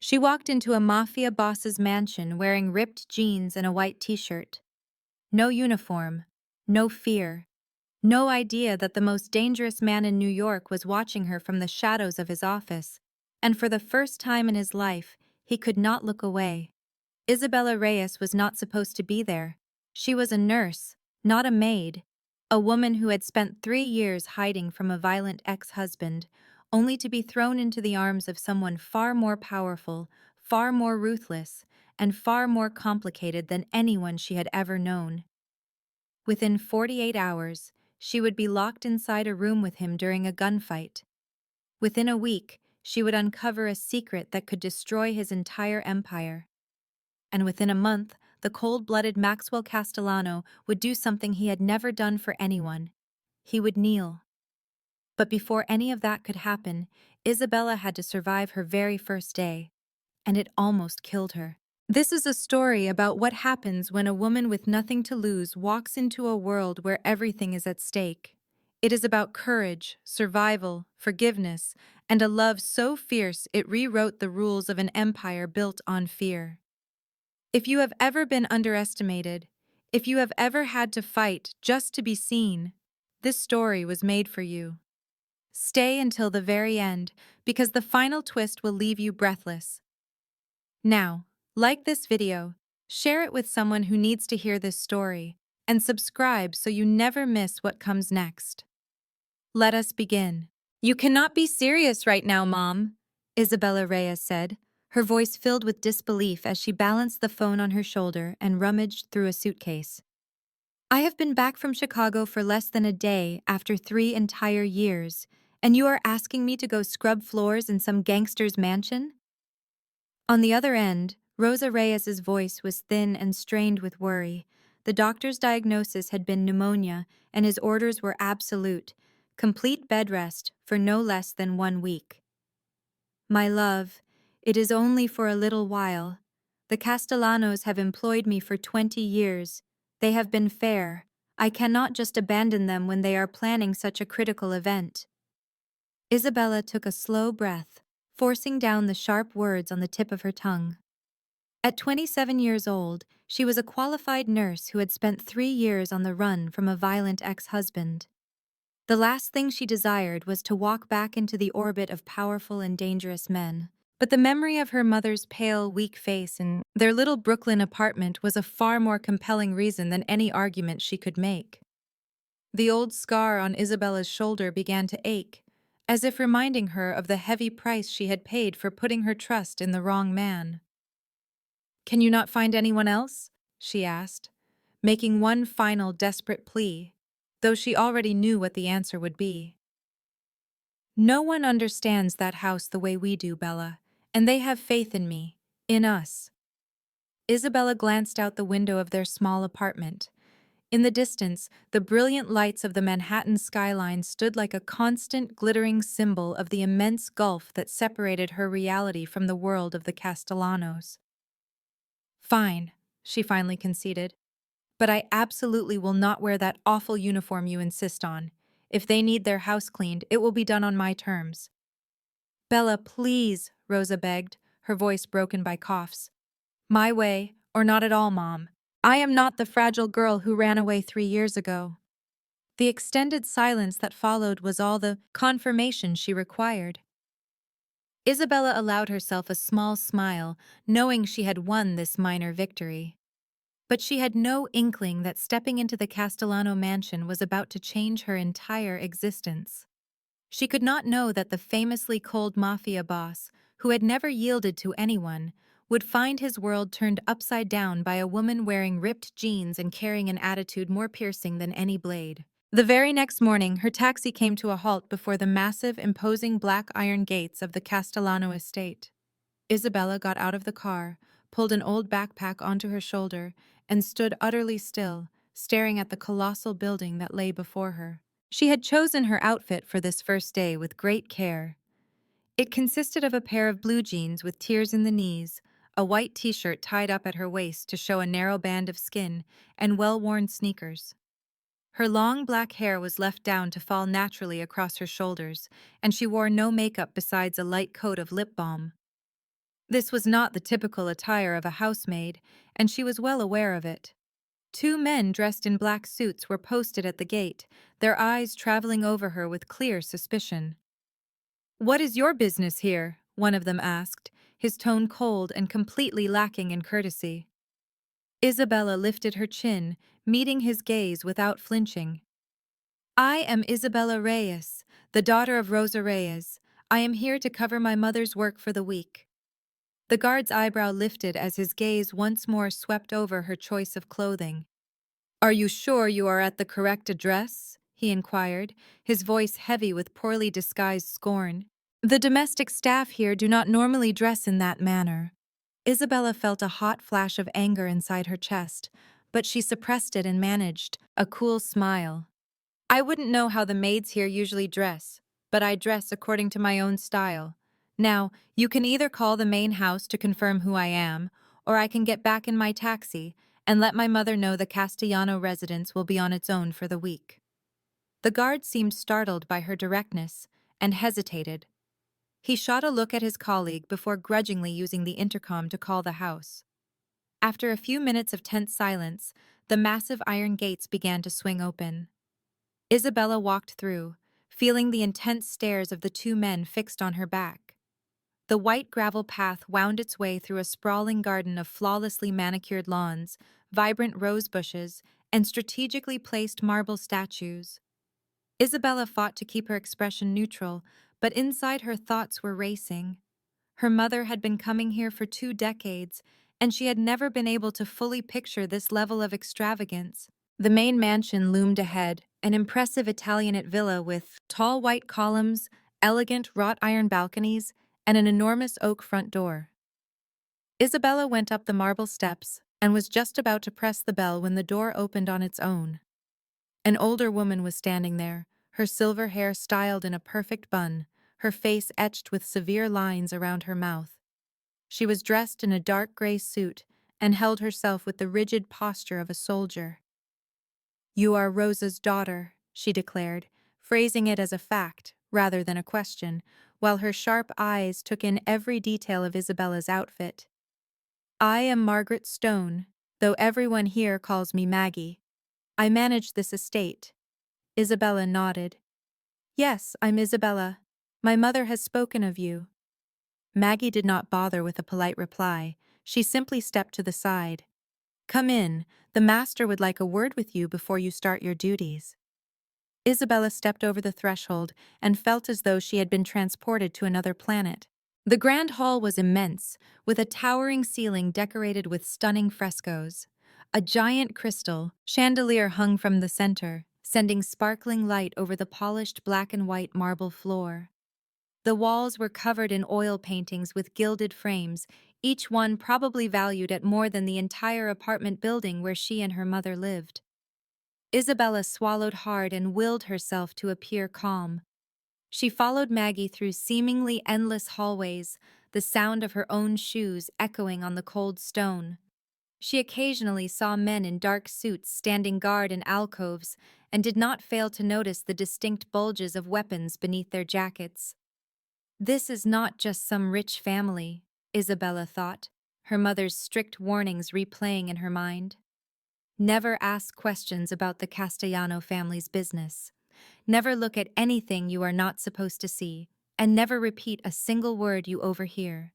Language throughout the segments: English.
She walked into a Mafia boss's mansion wearing ripped jeans and a white t-shirt. No uniform, no fear, no idea that the most dangerous man in New York was watching her from the shadows of his office. And for the first time in his life, he could not look away. Isabella Reyes was not supposed to be there. She was a nurse, not a maid. A woman who had spent 3 years hiding from a violent ex-husband, only to be thrown into the arms of someone far more powerful, far more ruthless, and far more complicated than anyone she had ever known. Within 48 hours, she would be locked inside a room with him during a gunfight. Within a week, she would uncover a secret that could destroy his entire empire. And within a month, the cold-blooded Maxwell Castellano would do something he had never done for anyone. He would kneel. But before any of that could happen, Isabella had to survive her very first day, and it almost killed her. This is a story about what happens when a woman with nothing to lose walks into a world where everything is at stake. It is about courage, survival, forgiveness, and a love so fierce it rewrote the rules of an empire built on fear. If you have ever been underestimated, if you have ever had to fight just to be seen, this story was made for you. Stay until the very end, because the final twist will leave you breathless. Now, like this video, share it with someone who needs to hear this story, and subscribe so you never miss what comes next. Let us begin. You cannot be serious right now, Mom, Isabella Reyes said, her voice filled with disbelief as she balanced the phone on her shoulder and rummaged through a suitcase. I have been back from Chicago for less than a day after 3 entire years, and you are asking me to go scrub floors in some gangster's mansion? On the other end, Rosa Reyes's voice was thin and strained with worry. The doctor's diagnosis had been pneumonia, and his orders were absolute: complete bed rest for no less than 1 week. My love, it is only for a little while. The Castellanos have employed me for 20 years. They have been fair. I cannot just abandon them when they are planning such a critical event. Isabella took a slow breath, forcing down the sharp words on the tip of her tongue. At 27 years old, she was a qualified nurse who had spent 3 years on the run from a violent ex-husband. The last thing she desired was to walk back into the orbit of powerful and dangerous men. But the memory of her mother's pale, weak face in their little Brooklyn apartment was a far more compelling reason than any argument she could make. The old scar on Isabella's shoulder began to ache, as if reminding her of the heavy price she had paid for putting her trust in the wrong man. "Can you not find anyone else?" she asked, making one final desperate plea, though she already knew what the answer would be. "No one understands that house the way we do, Bella, and they have faith in me, in us." Isabella glanced out the window of their small apartment. In the distance, the brilliant lights of the Manhattan skyline stood like a constant, glittering symbol of the immense gulf that separated her reality from the world of the Castellanos. "Fine," she finally conceded. "But I absolutely will not wear that awful uniform you insist on. If they need their house cleaned, it will be done on my terms." "Bella, please," Rosa begged, her voice broken by coughs. "My way, or not at all, Mom. I am not the fragile girl who ran away 3 years ago." The extended silence that followed was all the confirmation she required. Isabella allowed herself a small smile, knowing she had won this minor victory. But she had no inkling that stepping into the Castellano mansion was about to change her entire existence. She could not know that the famously cold Mafia boss, who had never yielded to anyone, would find his world turned upside down by a woman wearing ripped jeans and carrying an attitude more piercing than any blade. The very next morning, her taxi came to a halt before the massive, imposing black iron gates of the Castellano estate. Isabella got out of the car, pulled an old backpack onto her shoulder, and stood utterly still, staring at the colossal building that lay before her. She had chosen her outfit for this first day with great care. It consisted of a pair of blue jeans with tears in the knees, a white t-shirt tied up at her waist to show a narrow band of skin, and well-worn sneakers. Her long black hair was left down to fall naturally across her shoulders, and she wore no makeup besides a light coat of lip balm. This was not the typical attire of a housemaid, and she was well aware of it. Two men dressed in black suits were posted at the gate, their eyes traveling over her with clear suspicion. "What is your business here?" one of them asked, his tone cold and completely lacking in courtesy. Isabella lifted her chin, meeting his gaze without flinching. "I am Isabella Reyes, the daughter of Rosa Reyes. I am here to cover my mother's work for the week." The guard's eyebrow lifted as his gaze once more swept over her choice of clothing. "Are you sure you are at the correct address?" he inquired, his voice heavy with poorly disguised scorn. "The domestic staff here do not normally dress in that manner." Isabella felt a hot flash of anger inside her chest, but she suppressed it and managed a cool smile. "I wouldn't know how the maids here usually dress, but I dress according to my own style. Now, you can either call the main house to confirm who I am, or I can get back in my taxi and let my mother know the Castellano residence will be on its own for the week." The guard seemed startled by her directness and hesitated. He shot a look at his colleague before grudgingly using the intercom to call the house. After a few minutes of tense silence, the massive iron gates began to swing open. Isabella walked through, feeling the intense stares of the two men fixed on her back. The white gravel path wound its way through a sprawling garden of flawlessly manicured lawns, vibrant rose bushes, and strategically placed marble statues. Isabella fought to keep her expression neutral, but inside her thoughts were racing. Her mother had been coming here for 2 decades, and she had never been able to fully picture this level of extravagance. The main mansion loomed ahead, an impressive Italianate villa with tall white columns, elegant wrought iron balconies, and an enormous oak front door. Isabella went up the marble steps and was just about to press the bell when the door opened on its own. An older woman was standing there, her silver hair styled in a perfect bun, her face etched with severe lines around her mouth. She was dressed in a dark gray suit and held herself with the rigid posture of a soldier. "You are Rosa's daughter," she declared, phrasing it as a fact rather than a question, while her sharp eyes took in every detail of Isabella's outfit. "I am Margaret Stone, though everyone here calls me Maggie. I manage this estate." Isabella nodded. "Yes, I'm Isabella. My mother has spoken of you." Maggie did not bother with a polite reply. She simply stepped to the side. "Come in. The master would like a word with you before you start your duties." Isabella stepped over the threshold and felt as though she had been transported to another planet. The grand hall was immense, with a towering ceiling decorated with stunning frescoes. A giant crystal chandelier hung from the center, sending sparkling light over the polished black and white marble floor. The walls were covered in oil paintings with gilded frames, each one probably valued at more than the entire apartment building where she and her mother lived. Isabella swallowed hard and willed herself to appear calm. She followed Maggie through seemingly endless hallways, the sound of her own shoes echoing on the cold stone. She occasionally saw men in dark suits standing guard in alcoves and did not fail to notice the distinct bulges of weapons beneath their jackets. This is not just some rich family, Isabella thought, her mother's strict warnings replaying in her mind. Never ask questions about the Castellano family's business. Never look at anything you are not supposed to see, and never repeat a single word you overhear.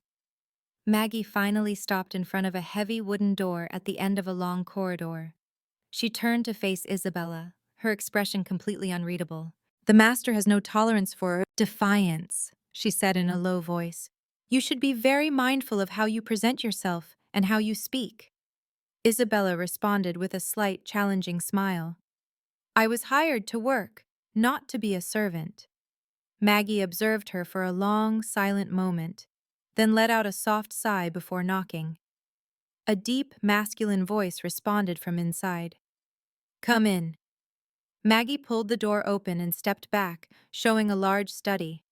Maggie finally stopped in front of a heavy wooden door at the end of a long corridor. She turned to face Isabella, her expression completely unreadable. "The master has no tolerance for defiance," she said in a low voice. "You should be very mindful of how you present yourself and how you speak." Isabella responded with a slight, challenging smile. "I was hired to work, not to be a servant." Maggie observed her for a long, silent moment, then let out a soft sigh before knocking. A deep, masculine voice responded from inside. "Come in." Maggie pulled the door open and stepped back, showing a large study.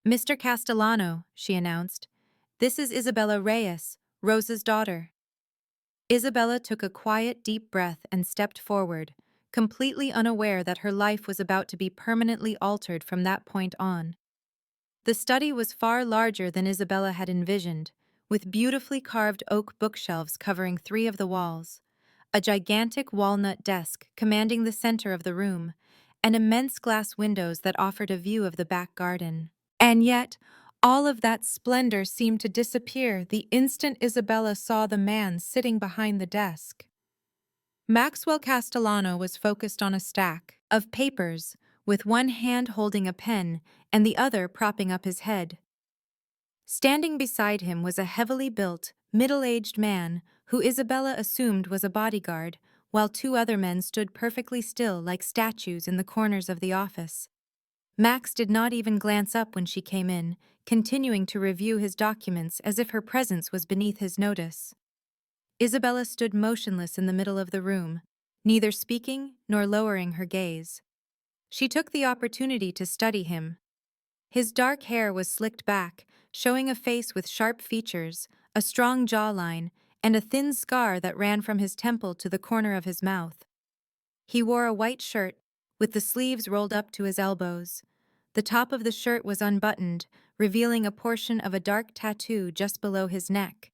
"Mr. Castellano," she announced. "This is Isabella Reyes, Rosa's daughter." Isabella took a quiet, deep breath and stepped forward, completely unaware that her life was about to be permanently altered from that point on. The study was far larger than Isabella had envisioned, with beautifully carved oak bookshelves covering 3 of the walls, a gigantic walnut desk commanding the center of the room, and immense glass windows that offered a view of the back garden. And yet, all of that splendor seemed to disappear the instant Isabella saw the man sitting behind the desk. Maxwell Castellano was focused on a stack of papers, with one hand holding a pen and the other propping up his head. Standing beside him was a heavily built, middle-aged man who Isabella assumed was a bodyguard, while 2 other men stood perfectly still like statues in the corners of the office. Max did not even glance up when she came in, continuing to review his documents as if her presence was beneath his notice. Isabella stood motionless in the middle of the room, neither speaking nor lowering her gaze. She took the opportunity to study him. His dark hair was slicked back, showing a face with sharp features, a strong jawline, and a thin scar that ran from his temple to the corner of his mouth. He wore a white shirt, with the sleeves rolled up to his elbows. The top of the shirt was unbuttoned, revealing a portion of a dark tattoo just below his neck.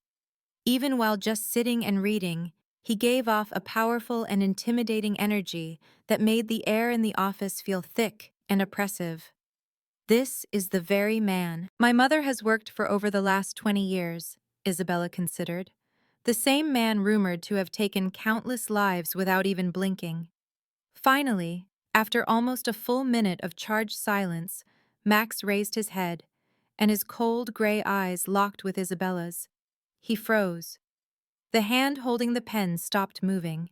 Even while just sitting and reading, he gave off a powerful and intimidating energy that made the air in the office feel thick and oppressive. This is the very man my mother has worked for over the last 20 years, Isabella considered. The same man rumored to have taken countless lives without even blinking. Finally, after almost a full minute of charged silence, Max raised his head, and his cold gray eyes locked with Isabella's. He froze. The hand holding the pen stopped moving.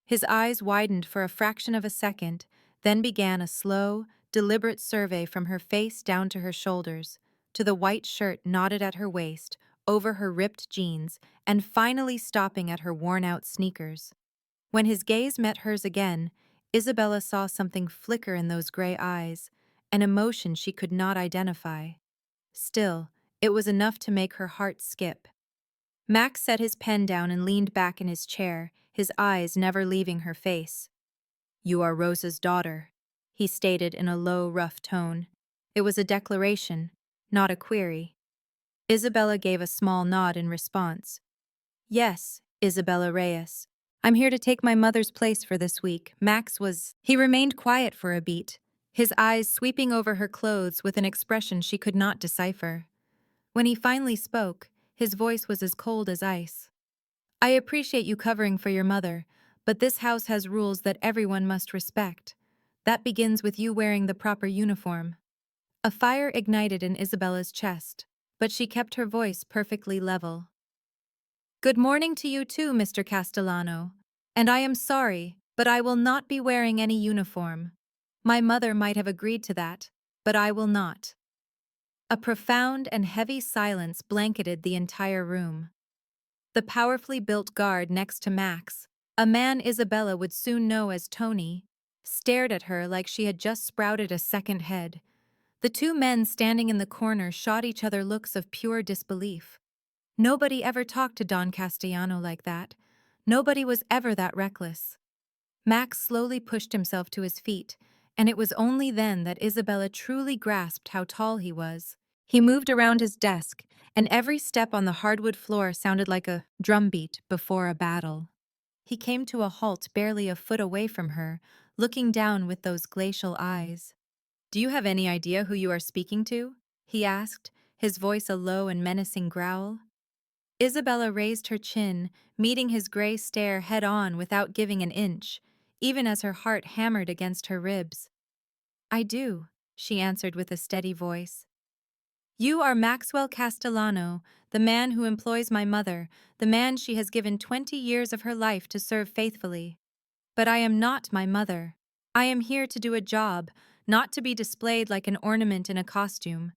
His eyes widened for a fraction of a second, then began a slow, deliberate survey from her face down to her shoulders, to the white shirt knotted at her waist, over her ripped jeans, and finally stopping at her worn-out sneakers. When his gaze met hers again, Isabella saw something flicker in those gray eyes, an emotion she could not identify. Still, it was enough to make her heart skip. Max set his pen down and leaned back in his chair, his eyes never leaving her face. "You are Rosa's daughter," he stated in a low, rough tone. It was a declaration, not a query. Isabella gave a small nod in response. "Yes, Isabella Reyes. I'm here to take my mother's place for this week." He remained quiet for a beat, his eyes sweeping over her clothes with an expression she could not decipher. When he finally spoke, his voice was as cold as ice. "I appreciate you covering for your mother, but this house has rules that everyone must respect. That begins with you wearing the proper uniform." A fire ignited in Isabella's chest, but she kept her voice perfectly level. "Good morning to you too, Mr. Castellano. And I am sorry, but I will not be wearing any uniform. My mother might have agreed to that, but I will not." A profound and heavy silence blanketed the entire room. The powerfully built guard next to Max, a man Isabella would soon know as Tony, stared at her like she had just sprouted a second head. The 2 men standing in the corner shot each other looks of pure disbelief. Nobody ever talked to Don Castellano like that. Nobody was ever that reckless. Max slowly pushed himself to his feet, and it was only then that Isabella truly grasped how tall he was. He moved around his desk, and every step on the hardwood floor sounded like a drumbeat before a battle. He came to a halt barely a foot away from her, looking down with those glacial eyes. "Do you have any idea who you are speaking to?" he asked, his voice a low and menacing growl. Isabella raised her chin, meeting his gray stare head-on without giving an inch, even as her heart hammered against her ribs. "I do," she answered with a steady voice. "You are Maxwell Castellano, the man who employs my mother, the man she has given 20 years of her life to serve faithfully. But I am not my mother. I am here to do a job, not to be displayed like an ornament in a costume.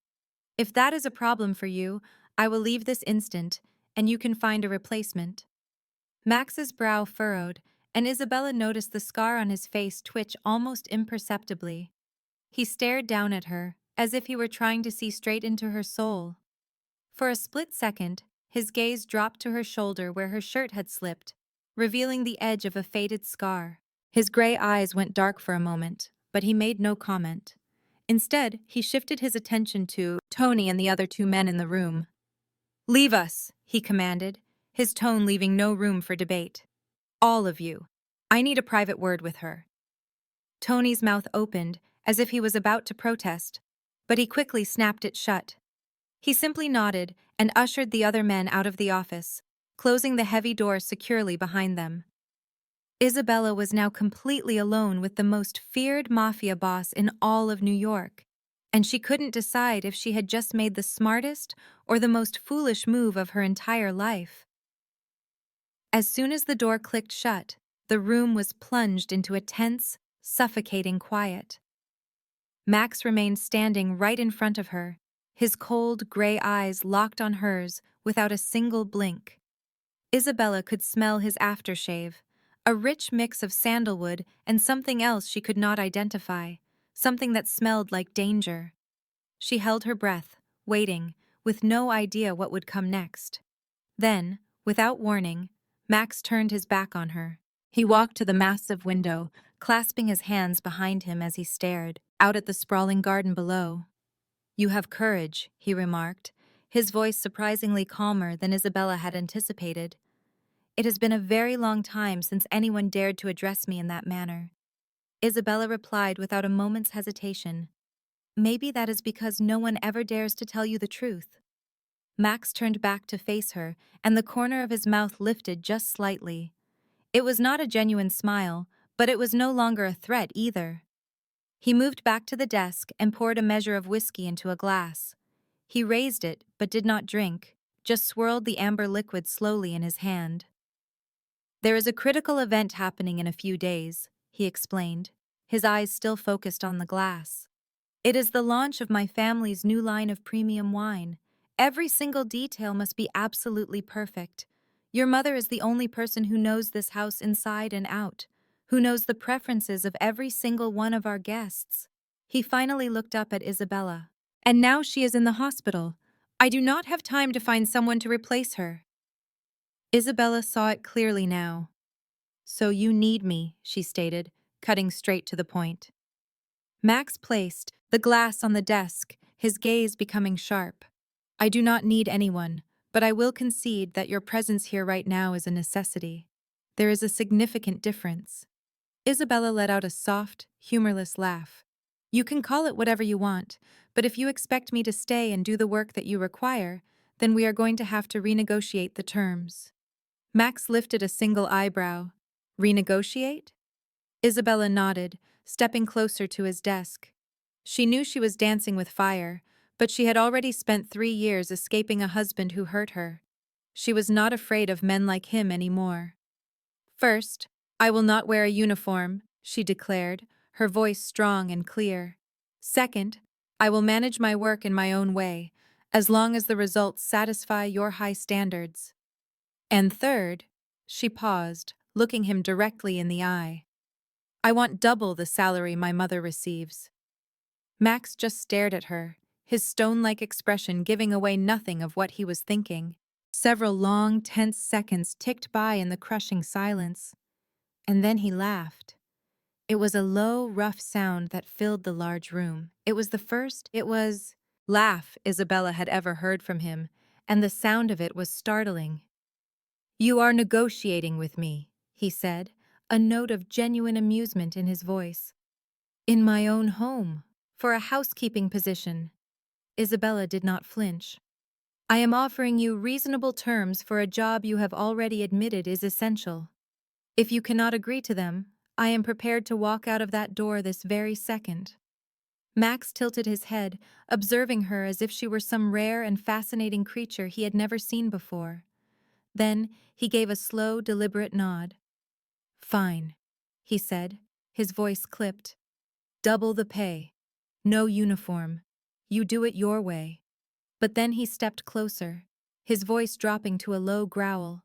If that is a problem for you, I will leave this instant, and you can find a replacement." Max's brow furrowed, and Isabella noticed the scar on his face twitch almost imperceptibly. He stared down at her, as if he were trying to see straight into her soul. For a split second, his gaze dropped to her shoulder where her shirt had slipped, revealing the edge of a faded scar. His gray eyes went dark for a moment, but he made no comment. Instead, he shifted his attention to Tony and the other 2 men in the room. "Leave us," he commanded, his tone leaving no room for debate. All of you. I need a private word with her. Tony's mouth opened, as if he was about to protest, but he quickly snapped it shut. He simply nodded and ushered the other men out of the office, closing the heavy door securely behind them. Isabella was now completely alone with the most feared mafia boss in all of New York, and she couldn't decide if she had just made the smartest or the most foolish move of her entire life. As soon as the door clicked shut, the room was plunged into a tense, suffocating quiet. Max remained standing right in front of her, his cold, gray eyes locked on hers without a single blink. Isabella could smell his aftershave, a rich mix of sandalwood and something else she could not identify, something that smelled like danger. She held her breath, waiting, with no idea what would come next. Then, without warning, Max turned his back on her. He walked to the massive window, clasping his hands behind him as he stared out at the sprawling garden below. "You have courage," he remarked, his voice surprisingly calmer than Isabella had anticipated. "It has been a very long time since anyone dared to address me in that manner." Isabella replied without a moment's hesitation. "Maybe that is because no one ever dares to tell you the truth." Max turned back to face her, and the corner of his mouth lifted just slightly. It was not a genuine smile, but it was no longer a threat either. He moved back to the desk and poured a measure of whiskey into a glass. He raised it, but did not drink, just swirled the amber liquid slowly in his hand. "There is a critical event happening in a few days," he explained, his eyes still focused on the glass. "It is the launch of my family's new line of premium wine. Every single detail must be absolutely perfect. Your mother is the only person who knows this house inside and out, who knows the preferences of every single one of our guests." He finally looked up at Isabella. "And now she is in the hospital. I do not have time to find someone to replace her." Isabella saw it clearly now. "So you need me," she stated, cutting straight to the point. Max placed the glass on the desk, his gaze becoming sharp. "I do not need anyone, but I will concede that your presence here right now is a necessity. There is a significant difference." Isabella let out a soft, humorless laugh. "You can call it whatever you want, but if you expect me to stay and do the work that you require, then we are going to have to renegotiate the terms." Max lifted a single eyebrow. "Renegotiate?" Isabella nodded, stepping closer to his desk. She knew she was dancing with fire, but she had already spent 3 years escaping a husband who hurt her. She was not afraid of men like him anymore. "First, I will not wear a uniform," she declared, her voice strong and clear. "Second, I will manage my work in my own way, as long as the results satisfy your high standards. And third," she paused, looking him directly in the eye, "I want double the salary my mother receives." Max just stared at her, his stone-like expression giving away nothing of what he was thinking. Several long, tense seconds ticked by in the crushing silence, and then he laughed. It was a low, rough sound that filled the large room. It was the first, laugh Isabella had ever heard from him, and the sound of it was startling. "You are negotiating with me," he said, a note of genuine amusement in his voice. "In my own home, for a housekeeping position." Isabella did not flinch. "I am offering you reasonable terms for a job you have already admitted is essential. If you cannot agree to them, I am prepared to walk out of that door this very second." Max tilted his head, observing her as if she were some rare and fascinating creature he had never seen before. Then he gave a slow, deliberate nod. "Fine," he said, his voice clipped. "Double the pay. No uniform. You do it your way." But then he stepped closer, his voice dropping to a low growl.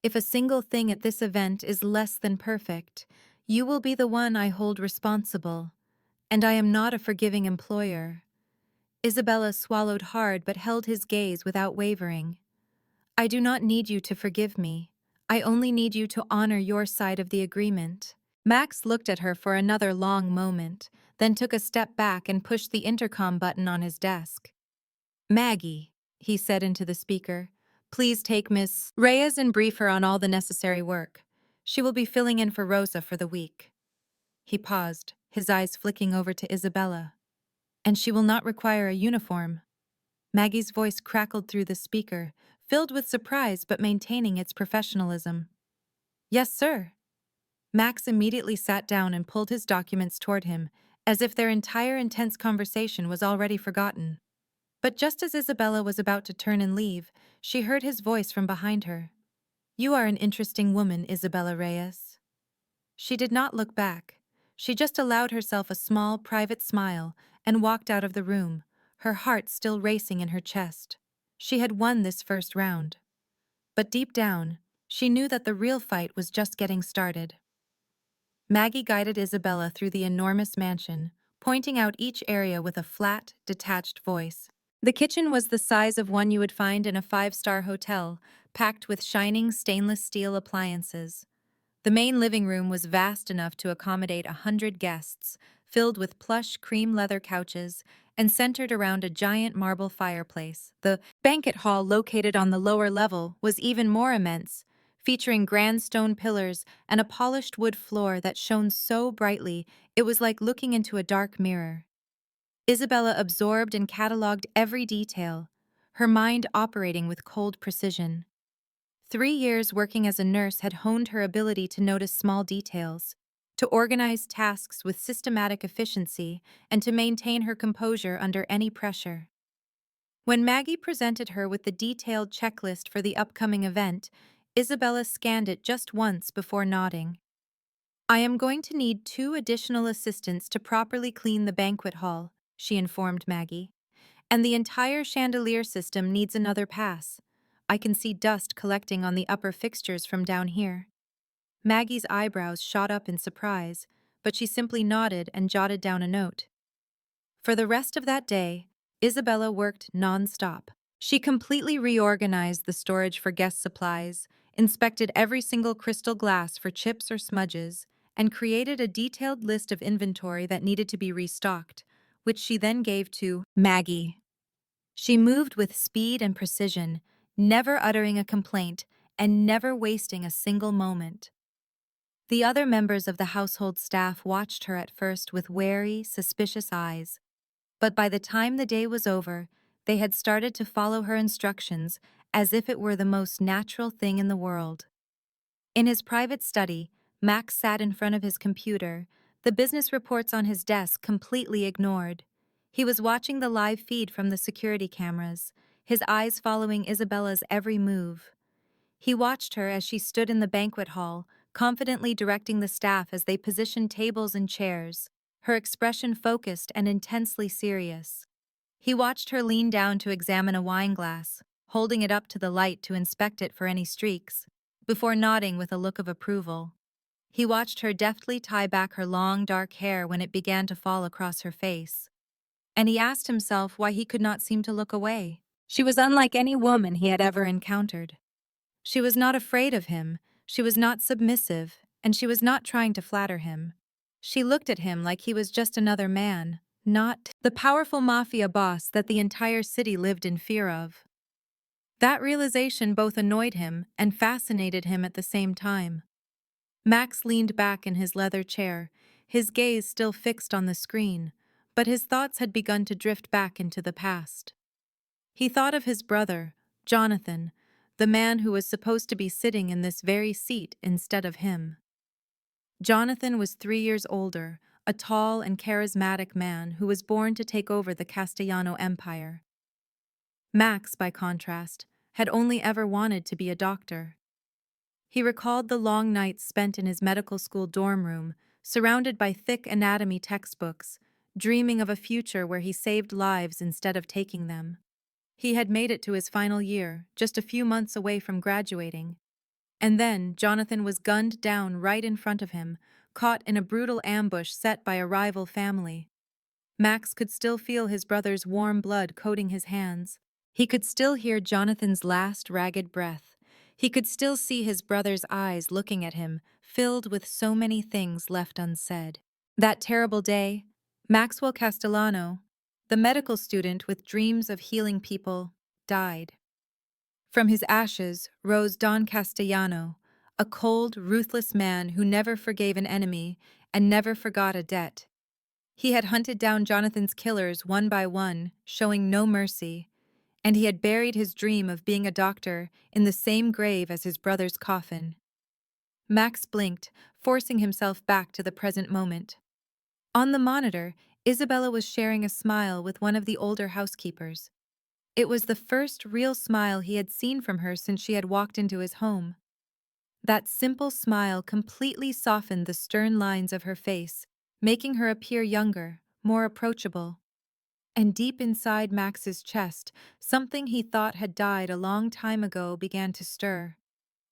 "If a single thing at this event is less than perfect, you will be the one I hold responsible. And I am not a forgiving employer." Isabella swallowed hard but held his gaze without wavering. "I do not need you to forgive me. I only need you to honor your side of the agreement." Max looked at her for another long moment, then took a step back and pushed the intercom button on his desk. "Maggie," he said into the speaker, Please take Miss Reyes and brief her on all the necessary work. She will be filling in for Rosa for the week. He paused, his eyes flicking over to Isabella. And she will not require a uniform. Maggie's voice crackled through the speaker, filled with surprise but maintaining its professionalism. Yes, sir. Max immediately sat down and pulled his documents toward him, as if their entire intense conversation was already forgotten. But just as Isabella was about to turn and leave, she heard his voice from behind her. You are an interesting woman, Isabella Reyes. She did not look back. She just allowed herself a small, private smile and walked out of the room, her heart still racing in her chest. She had won this first round. But deep down, she knew that the real fight was just getting started. Maggie guided Isabella through the enormous mansion, pointing out each area with a flat, detached voice. The kitchen was the size of one you would find in a five-star hotel, packed with shining stainless steel appliances. The main living room was vast enough to accommodate 100 guests, filled with plush cream leather couches and centered around a giant marble fireplace. The banquet hall located on the lower level was even more immense, featuring grand stone pillars and a polished wood floor that shone so brightly it was like looking into a dark mirror. Isabella absorbed and cataloged every detail, her mind operating with cold precision. 3 years working as a nurse had honed her ability to notice small details, to organize tasks with systematic efficiency, and to maintain her composure under any pressure. When Maggie presented her with the detailed checklist for the upcoming event, Isabella scanned it just once before nodding. I am going to need 2 additional assistants to properly clean the banquet hall, she informed Maggie. And the entire chandelier system needs another pass. I can see dust collecting on the upper fixtures from down here. Maggie's eyebrows shot up in surprise, but she simply nodded and jotted down a note. For the rest of that day, Isabella worked non-stop. She completely reorganized the storage for guest supplies, inspected every single crystal glass for chips or smudges, and created a detailed list of inventory that needed to be restocked, which she then gave to Maggie. She moved with speed and precision, never uttering a complaint and never wasting a single moment. The other members of the household staff watched her at first with wary, suspicious eyes, but by the time the day was over, they had started to follow her instructions as if it were the most natural thing in the world. In his private study, Max sat in front of his computer, the business reports on his desk completely ignored. He was watching the live feed from the security cameras, his eyes following Isabella's every move. He watched her as she stood in the banquet hall, confidently directing the staff as they positioned tables and chairs, her expression focused and intensely serious. He watched her lean down to examine a wine glass, holding it up to the light to inspect it for any streaks, before nodding with a look of approval. He watched her deftly tie back her long, dark hair when it began to fall across her face. And he asked himself why he could not seem to look away. She was unlike any woman he had ever encountered. She was not afraid of him, she was not submissive, and she was not trying to flatter him. She looked at him like he was just another man, not the powerful mafia boss that the entire city lived in fear of. That realization both annoyed him and fascinated him at the same time. Max leaned back in his leather chair, his gaze still fixed on the screen, but his thoughts had begun to drift back into the past. He thought of his brother, Jonathan, the man who was supposed to be sitting in this very seat instead of him. Jonathan was 3 years older, a tall and charismatic man who was born to take over the Castellano Empire. Max, by contrast, had only ever wanted to be a doctor. He recalled the long nights spent in his medical school dorm room, surrounded by thick anatomy textbooks, dreaming of a future where he saved lives instead of taking them. He had made it to his final year, just a few months away from graduating. And then Jonathan was gunned down right in front of him, caught in a brutal ambush set by a rival family. Max could still feel his brother's warm blood coating his hands. He could still hear Jonathan's last ragged breath. He could still see his brother's eyes looking at him, filled with so many things left unsaid. That terrible day, Maxwell Castellano, the medical student with dreams of healing people, died. From his ashes rose Don Castellano, a cold, ruthless man who never forgave an enemy and never forgot a debt. He had hunted down Jonathan's killers one by one, showing no mercy, and he had buried his dream of being a doctor in the same grave as his brother's coffin. Max blinked, forcing himself back to the present moment. On the monitor, Isabella was sharing a smile with one of the older housekeepers. It was the first real smile he had seen from her since she had walked into his home. That simple smile completely softened the stern lines of her face, making her appear younger, more approachable. And deep inside Max's chest, something he thought had died a long time ago began to stir.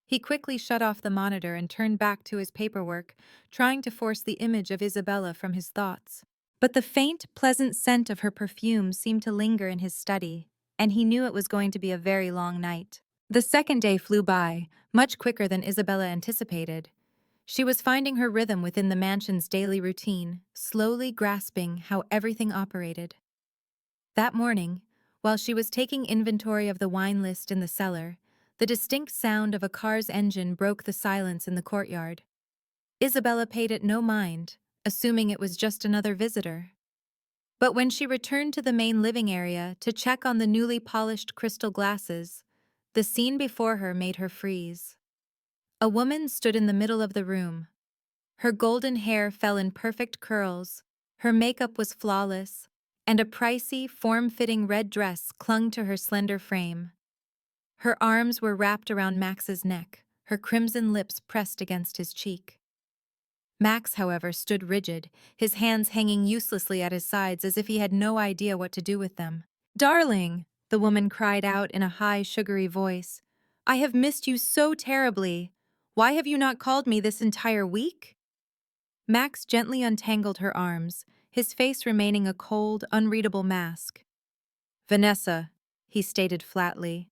He quickly shut off the monitor and turned back to his paperwork, trying to force the image of Isabella from his thoughts. But the faint, pleasant scent of her perfume seemed to linger in his study, and he knew it was going to be a very long night. The second day flew by, much quicker than Isabella anticipated. She was finding her rhythm within the mansion's daily routine, slowly grasping how everything operated. That morning, while she was taking inventory of the wine list in the cellar, the distinct sound of a car's engine broke the silence in the courtyard. Isabella paid it no mind, assuming it was just another visitor. But when she returned to the main living area to check on the newly polished crystal glasses, the scene before her made her freeze. A woman stood in the middle of the room. Her golden hair fell in perfect curls, her makeup was flawless, and a pricey, form-fitting red dress clung to her slender frame. Her arms were wrapped around Max's neck, her crimson lips pressed against his cheek. Max, however, stood rigid, his hands hanging uselessly at his sides as if he had no idea what to do with them. "Darling," the woman cried out in a high, sugary voice, "I have missed you so terribly. Why have you not called me this entire week?" Max gently untangled her arms, his face remaining a cold, unreadable mask. "Vanessa," he stated flatly,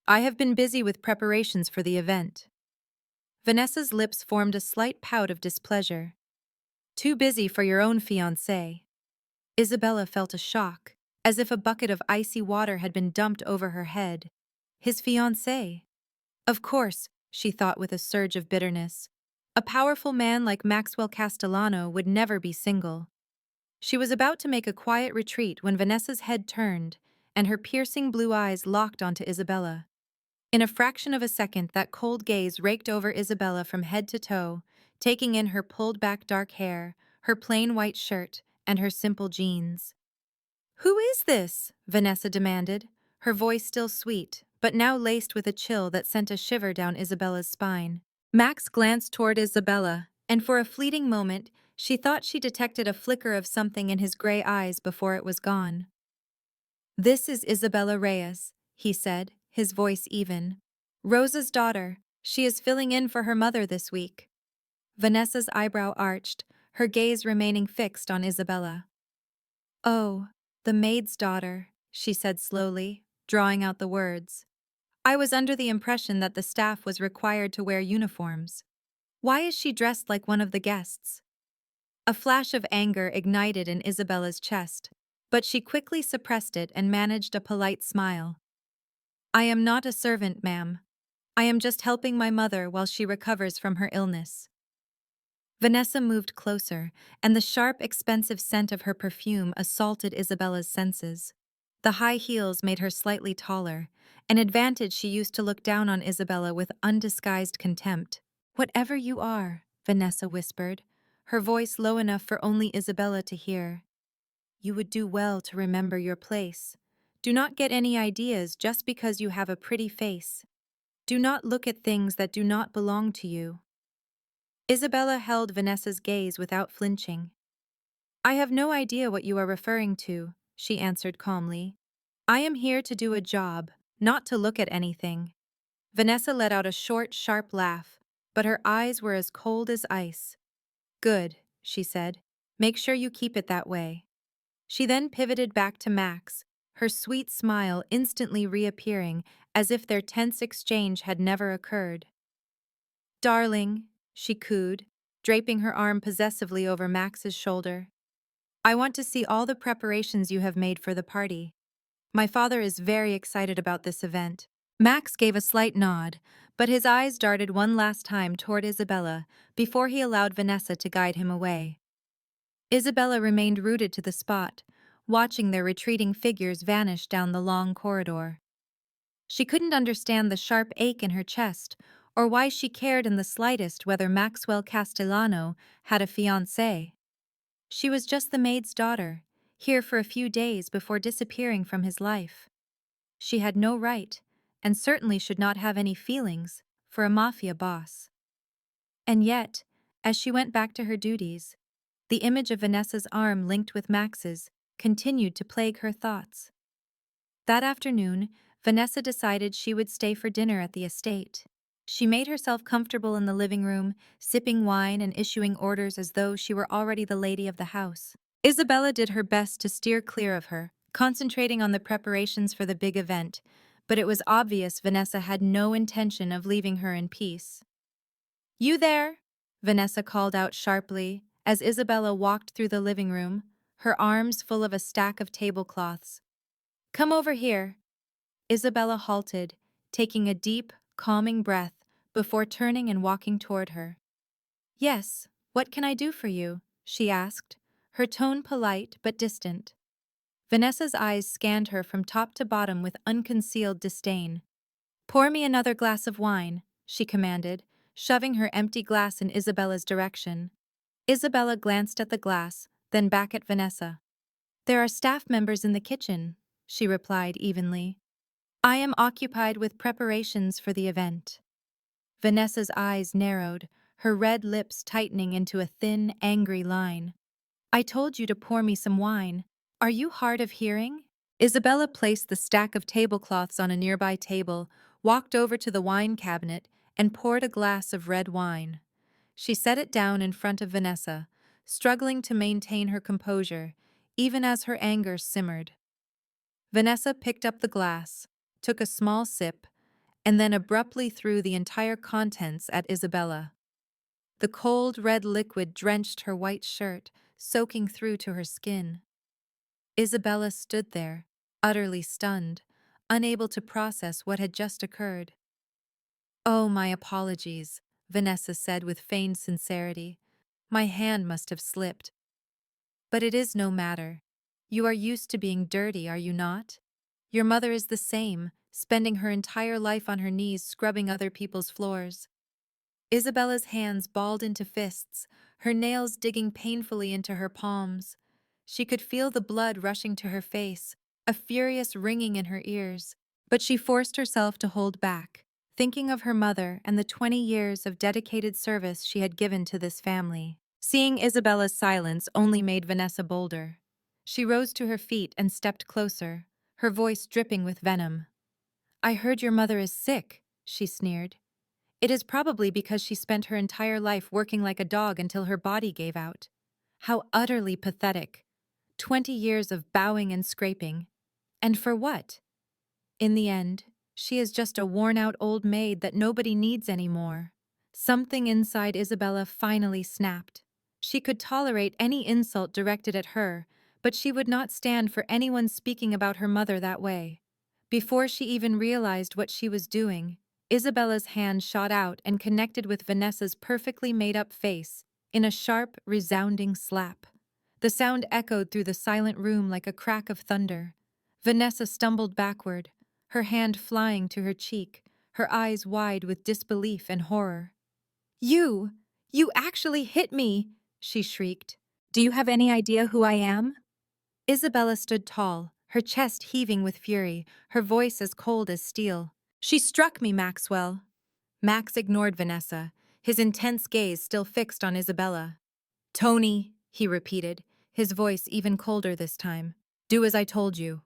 "I have been busy with preparations for the event." Vanessa's lips formed a slight pout of displeasure. "Too busy for your own fiancé." Isabella felt a shock, as if a bucket of icy water had been dumped over her head. His fiancé? Of course, she thought with a surge of bitterness. A powerful man like Maxwell Castellano would never be single. She was about to make a quiet retreat when Vanessa's head turned, and her piercing blue eyes locked onto Isabella. In a fraction of a second, that cold gaze raked over Isabella from head to toe, taking in her pulled-back dark hair, her plain white shirt, and her simple jeans. "Who is this?" Vanessa demanded, her voice still sweet, but now laced with a chill that sent a shiver down Isabella's spine. Max glanced toward Isabella, and for a fleeting moment, she thought she detected a flicker of something in his gray eyes before it was gone. "This is Isabella Reyes," he said, his voice even. "Rosa's daughter. She is filling in for her mother this week." Vanessa's eyebrow arched, her gaze remaining fixed on Isabella. "Oh, the maid's daughter," she said slowly, drawing out the words. "I was under the impression that the staff was required to wear uniforms. Why is she dressed like one of the guests?" A flash of anger ignited in Isabella's chest, but she quickly suppressed it and managed a polite smile. "I am not a servant, ma'am. I am just helping my mother while she recovers from her illness." Vanessa moved closer, and the sharp, expensive scent of her perfume assaulted Isabella's senses. The high heels made her slightly taller, an advantage she used to look down on Isabella with undisguised contempt. "Whatever you are," Vanessa whispered, her voice low enough for only Isabella to hear, "you would do well to remember your place. Do not get any ideas just because you have a pretty face. Do not look at things that do not belong to you." Isabella held Vanessa's gaze without flinching. "I have no idea what you are referring to," she answered calmly. "I am here to do a job, not to look at anything." Vanessa let out a short, sharp laugh, but her eyes were as cold as ice. "Good," she said. "Make sure you keep it that way." She then pivoted back to Max, her sweet smile instantly reappearing as if their tense exchange had never occurred. "Darling," she cooed, draping her arm possessively over Max's shoulder. "I want to see all the preparations you have made for the party. My father is very excited about this event." Max gave a slight nod, but his eyes darted one last time toward Isabella before he allowed Vanessa to guide him away. Isabella remained rooted to the spot, watching their retreating figures vanish down the long corridor. She couldn't understand the sharp ache in her chest, or why she cared in the slightest whether Maxwell Castellano had a fiancé. She was just the maid's daughter, here for a few days before disappearing from his life. She had no right, and certainly should not have any feelings, for a mafia boss. And yet, as she went back to her duties, the image of Vanessa's arm linked with Max's continued to plague her thoughts. That afternoon, Vanessa decided she would stay for dinner at the estate. She made herself comfortable in the living room, sipping wine and issuing orders as though she were already the lady of the house. Isabella did her best to steer clear of her, concentrating on the preparations for the big event, but it was obvious Vanessa had no intention of leaving her in peace. "You there?" Vanessa called out sharply as Isabella walked through the living room, her arms full of a stack of tablecloths. "Come over here." Isabella halted, taking a deep, calming breath before turning and walking toward her. "Yes, what can I do for you?" she asked, her tone polite but distant. Vanessa's eyes scanned her from top to bottom with unconcealed disdain. "Pour me another glass of wine," she commanded, shoving her empty glass in Isabella's direction. Isabella glanced at the glass, then back at Vanessa. "There are staff members in the kitchen," she replied evenly. "I am occupied with preparations for the event." Vanessa's eyes narrowed, her red lips tightening into a thin, angry line. "I told you to pour me some wine. Are you hard of hearing?" Isabella placed the stack of tablecloths on a nearby table, walked over to the wine cabinet, and poured a glass of red wine. She set it down in front of Vanessa, struggling to maintain her composure, even as her anger simmered. Vanessa picked up the glass, took a small sip, and then abruptly threw the entire contents at Isabella. The cold red liquid drenched her white shirt, soaking through to her skin. Isabella stood there, utterly stunned, unable to process what had just occurred. "Oh, my apologies," Vanessa said with feigned sincerity. "My hand must have slipped. But it is no matter. You are used to being dirty, are you not? Your mother is the same, spending her entire life on her knees scrubbing other people's floors." Isabella's hands balled into fists, her nails digging painfully into her palms. She could feel the blood rushing to her face, a furious ringing in her ears, but she forced herself to hold back, thinking of her mother and the 20 years of dedicated service she had given to this family. Seeing Isabella's silence only made Vanessa bolder. She rose to her feet and stepped closer, her voice dripping with venom. "I heard your mother is sick," she sneered. "It is probably because she spent her entire life working like a dog until her body gave out. How utterly pathetic. 20 years of bowing and scraping. And for what? In the end, she is just a worn-out old maid that nobody needs anymore." Something inside Isabella finally snapped. She could tolerate any insult directed at her, but she would not stand for anyone speaking about her mother that way. Before she even realized what she was doing, Isabella's hand shot out and connected with Vanessa's perfectly made-up face in a sharp, resounding slap. The sound echoed through the silent room like a crack of thunder. Vanessa stumbled backward, her hand flying to her cheek, her eyes wide with disbelief and horror. You actually hit me!" she shrieked. "Do you have any idea who I am?" Isabella stood tall, her chest heaving with fury, her voice as cold as steel. "She struck me, Maxwell." Max ignored Vanessa, his intense gaze still fixed on Isabella. "Tony," he repeated, his voice even colder this time. "Do as I told you."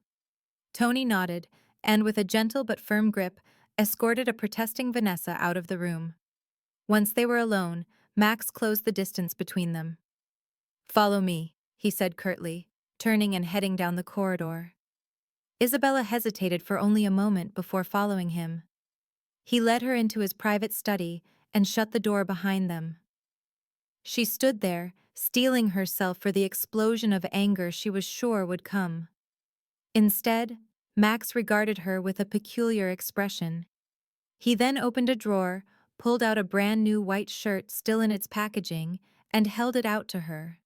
Tony nodded, and with a gentle but firm grip, escorted a protesting Vanessa out of the room. Once they were alone, Max closed the distance between them. "Follow me," he said curtly, turning and heading down the corridor. Isabella hesitated for only a moment before following him. He led her into his private study and shut the door behind them. She stood there, steeling herself for the explosion of anger she was sure would come. Instead, Max regarded her with a peculiar expression. He then opened a drawer, pulled out a brand new white shirt still in its packaging, and held it out to her.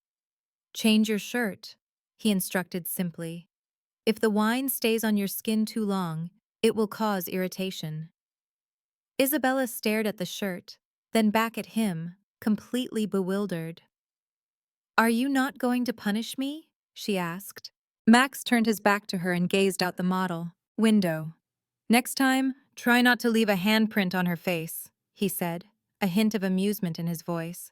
"Change your shirt," he instructed simply. "If the wine stays on your skin too long, it will cause irritation." Isabella stared at the shirt, then back at him, completely bewildered. "Are you not going to punish me?" she asked. Max turned his back to her and gazed out the model window. "Next time, try not to leave a handprint on her face," he said, a hint of amusement in his voice.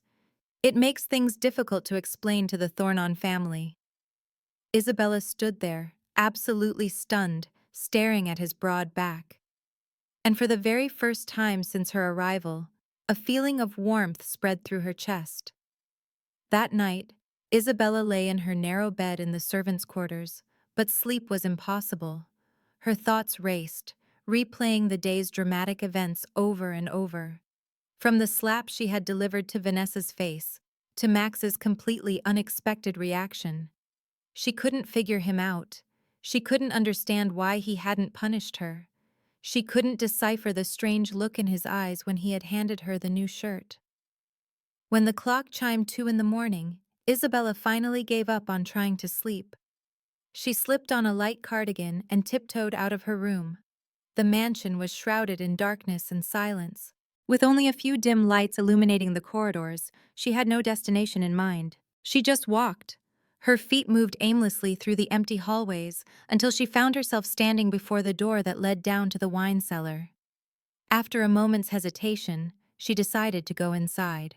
"It makes things difficult to explain to the Thornon family." Isabella stood there, absolutely stunned, staring at his broad back. And for the very first time since her arrival, a feeling of warmth spread through her chest. That night, Isabella lay in her narrow bed in the servants' quarters, but sleep was impossible. Her thoughts raced, replaying the day's dramatic events over and over. From the slap she had delivered to Vanessa's face, to Max's completely unexpected reaction. She couldn't figure him out. She couldn't understand why he hadn't punished her. She couldn't decipher the strange look in his eyes when he had handed her the new shirt. When the clock chimed 2 in the morning, Isabella finally gave up on trying to sleep. She slipped on a light cardigan and tiptoed out of her room. The mansion was shrouded in darkness and silence. With only a few dim lights illuminating the corridors, she had no destination in mind. She just walked. Her feet moved aimlessly through the empty hallways until she found herself standing before the door that led down to the wine cellar. After a moment's hesitation, she decided to go inside.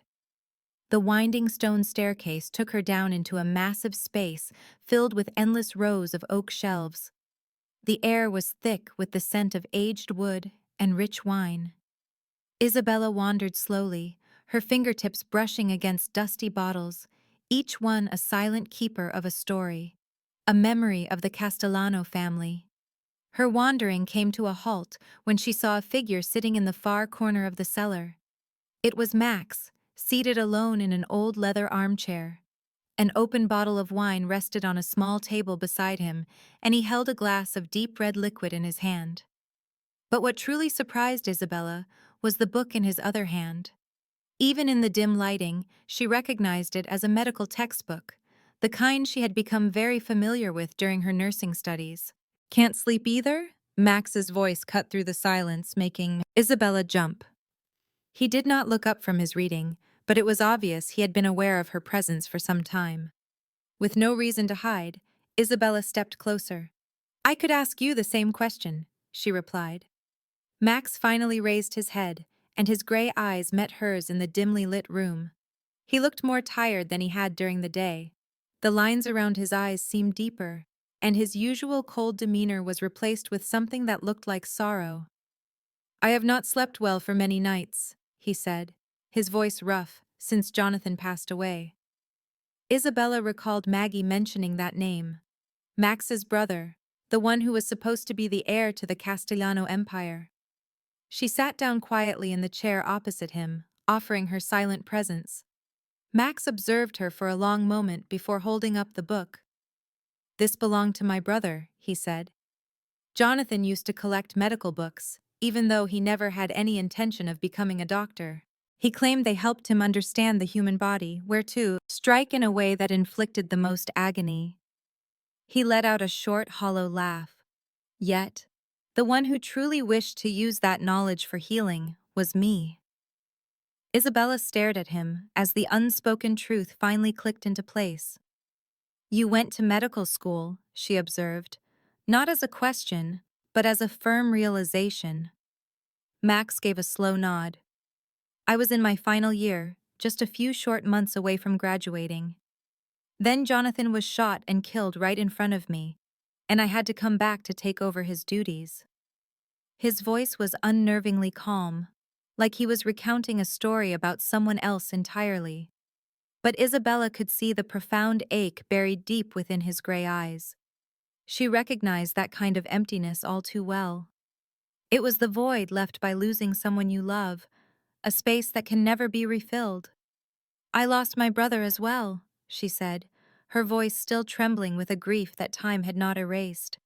The winding stone staircase took her down into a massive space filled with endless rows of oak shelves. The air was thick with the scent of aged wood and rich wine. Isabella wandered slowly, her fingertips brushing against dusty bottles, each one a silent keeper of a story, a memory of the Castellano family. Her wandering came to a halt when she saw a figure sitting in the far corner of the cellar. It was Max, seated alone in an old leather armchair. An open bottle of wine rested on a small table beside him, and he held a glass of deep red liquid in his hand. But what truly surprised Isabella was the book in his other hand. Even in the dim lighting, she recognized it as a medical textbook, the kind she had become very familiar with during her nursing studies. "Can't sleep either?" Max's voice cut through the silence, making Isabella jump. He did not look up from his reading, but it was obvious he had been aware of her presence for some time. With no reason to hide, Isabella stepped closer. "I could ask you the same question," she replied. Max finally raised his head, and his gray eyes met hers in the dimly lit room. He looked more tired than he had during the day. The lines around his eyes seemed deeper, and his usual cold demeanor was replaced with something that looked like sorrow. "I have not slept well for many nights," he said, his voice rough, since Jonathan passed away. Isabella recalled Maggie mentioning that name. Max's brother, the one who was supposed to be the heir to the Castellano Empire. She sat down quietly in the chair opposite him, offering her silent presence. Max observed her for a long moment before holding up the book. "This belonged to my brother," he said. "Jonathan used to collect medical books, even though he never had any intention of becoming a doctor. He claimed they helped him understand the human body, where to strike in a way that inflicted the most agony." He let out a short, hollow laugh. "Yet, the one who truly wished to use that knowledge for healing was me." Isabella stared at him as the unspoken truth finally clicked into place. "You went to medical school," she observed, not as a question, but as a firm realization. Max gave a slow nod. "I was in my final year, just a few short months away from graduating. Then Jonathan was shot and killed right in front of me, and I had to come back to take over his duties." His voice was unnervingly calm, like he was recounting a story about someone else entirely. But Isabella could see the profound ache buried deep within his gray eyes. She recognized that kind of emptiness all too well. It was the void left by losing someone you love, a space that can never be refilled. "I lost my brother as well," she said, her voice still trembling with a grief that time had not erased.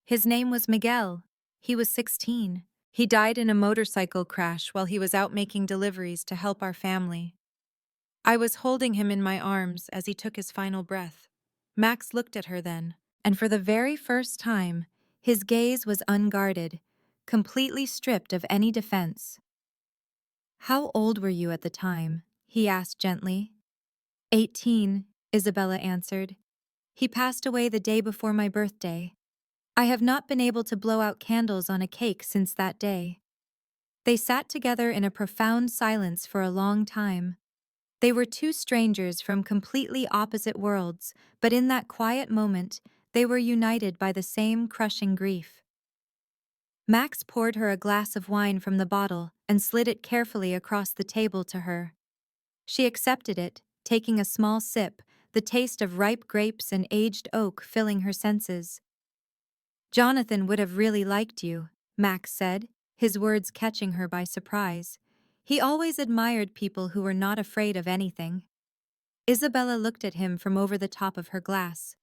His name was Miguel. He was 16. He died in a motorcycle crash while he was out making deliveries to help our family. I was holding him in my arms as he took his final breath. Max looked at her then, and for the very first time, his gaze was unguarded, completely stripped of any defense. "How old were you at the time?" he asked gently. 18, Isabella answered. "He passed away the day before my birthday. I have not been able to blow out candles on a cake since that day." They sat together in a profound silence for a long time. They were two strangers from completely opposite worlds, but in that quiet moment, they were united by the same crushing grief. Max poured her a glass of wine from the bottle and slid it carefully across the table to her. She accepted it, taking a small sip, the taste of ripe grapes and aged oak filling her senses. "Jonathan would have really liked you," Max said, his words catching her by surprise. "He always admired people who were not afraid of anything." Isabella looked at him from over the top of her glass.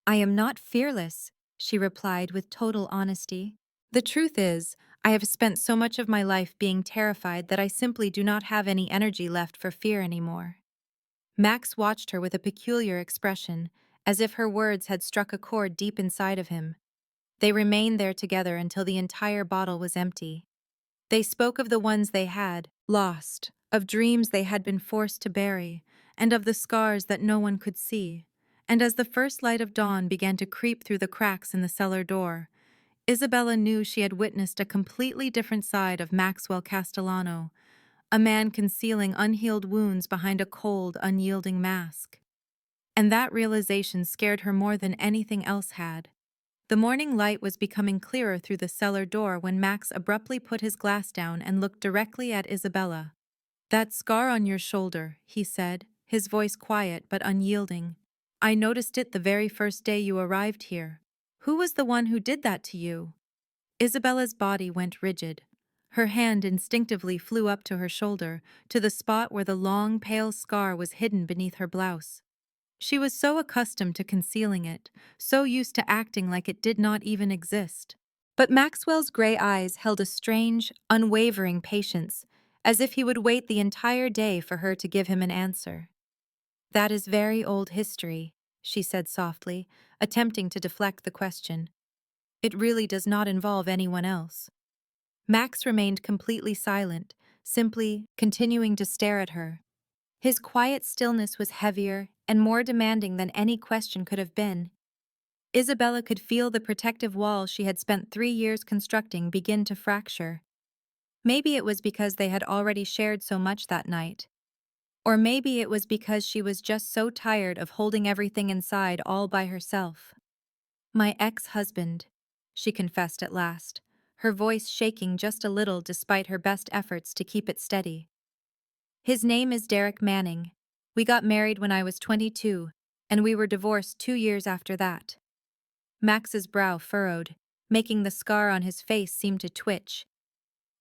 "I am not fearless," she replied with total honesty. "The truth is, I have spent so much of my life being terrified that I simply do not have any energy left for fear anymore." Max watched her with a peculiar expression, as if her words had struck a chord deep inside of him. They remained there together until the entire bottle was empty. They spoke of the ones they had lost, of dreams they had been forced to bury, and of the scars that no one could see. And as the first light of dawn began to creep through the cracks in the cellar door, Isabella knew she had witnessed a completely different side of Maxwell Castellano, a man concealing unhealed wounds behind a cold, unyielding mask. And that realization scared her more than anything else had. The morning light was becoming clearer through the cellar door when Max abruptly put his glass down and looked directly at Isabella. "That scar on your shoulder," he said, his voice quiet but unyielding. "I noticed it the very first day you arrived here. Who was the one who did that to you?" Isabella's body went rigid. Her hand instinctively flew up to her shoulder, to the spot where the long, pale scar was hidden beneath her blouse. She was so accustomed to concealing it, so used to acting like it did not even exist. But Maxwell's gray eyes held a strange, unwavering patience, as if he would wait the entire day for her to give him an answer. "That is very old history," she said softly, attempting to deflect the question. "It really does not involve anyone else." Max remained completely silent, simply continuing to stare at her. His quiet stillness was heavier and more demanding than any question could have been. Isabella could feel the protective wall she had spent 3 years constructing begin to fracture. Maybe it was because they had already shared so much that night. Or maybe it was because she was just so tired of holding everything inside all by herself. "My ex-husband," she confessed at last, her voice shaking just a little despite her best efforts to keep it steady. "His name is Derek Manning. We got married when I was 22, and we were divorced 2 years after that." Max's brow furrowed, making the scar on his face seem to twitch.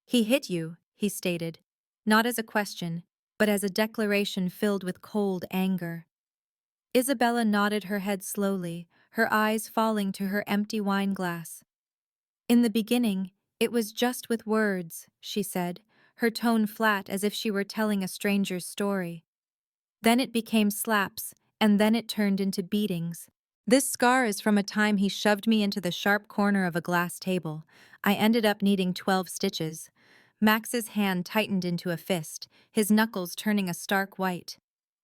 "He hit you," he stated, not as a question, but as a declaration filled with cold anger. Isabella nodded her head slowly, her eyes falling to her empty wine glass. "In the beginning, it was just with words," she said, her tone flat as if she were telling a stranger's story. "Then it became slaps, and then it turned into beatings. This scar is from a time he shoved me into the sharp corner of a glass table. I ended up needing 12 stitches. Max's hand tightened into a fist, his knuckles turning a stark white.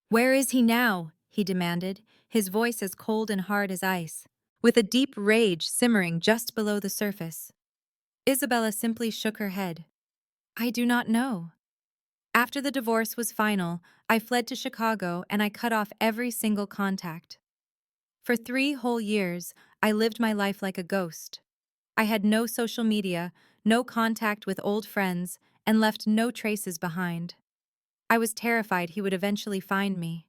"Where is he now?" he demanded, his voice as cold and hard as ice, with a deep rage simmering just below the surface. Isabella simply shook her head. "I do not know." "After the divorce was final, I fled to Chicago and I cut off every single contact. For 3 whole years, I lived my life like a ghost. I had no social media, no contact with old friends, and left no traces behind. I was terrified he would eventually find me."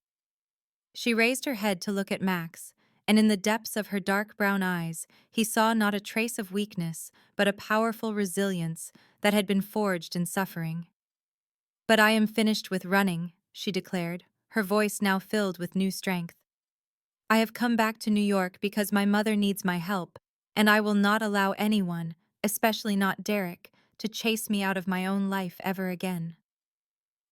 She raised her head to look at Max, and in the depths of her dark brown eyes, he saw not a trace of weakness, but a powerful resilience that had been forged in suffering. "But I am finished with running," she declared, her voice now filled with new strength. "I have come back to New York because my mother needs my help, and I will not allow anyone, especially not Derek, to chase me out of my own life ever again."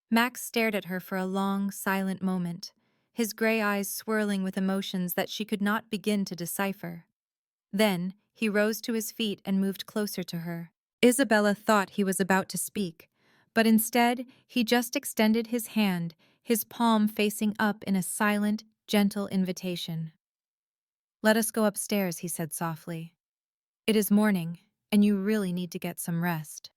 Max stared at her for a long, silent moment, his gray eyes swirling with emotions that she could not begin to decipher. Then, he rose to his feet and moved closer to her. Isabella thought he was about to speak, but instead, he just extended his hand, his palm facing up in a silent, gentle invitation. "Let us go upstairs," he said softly. "It is morning, and you really need to get some rest."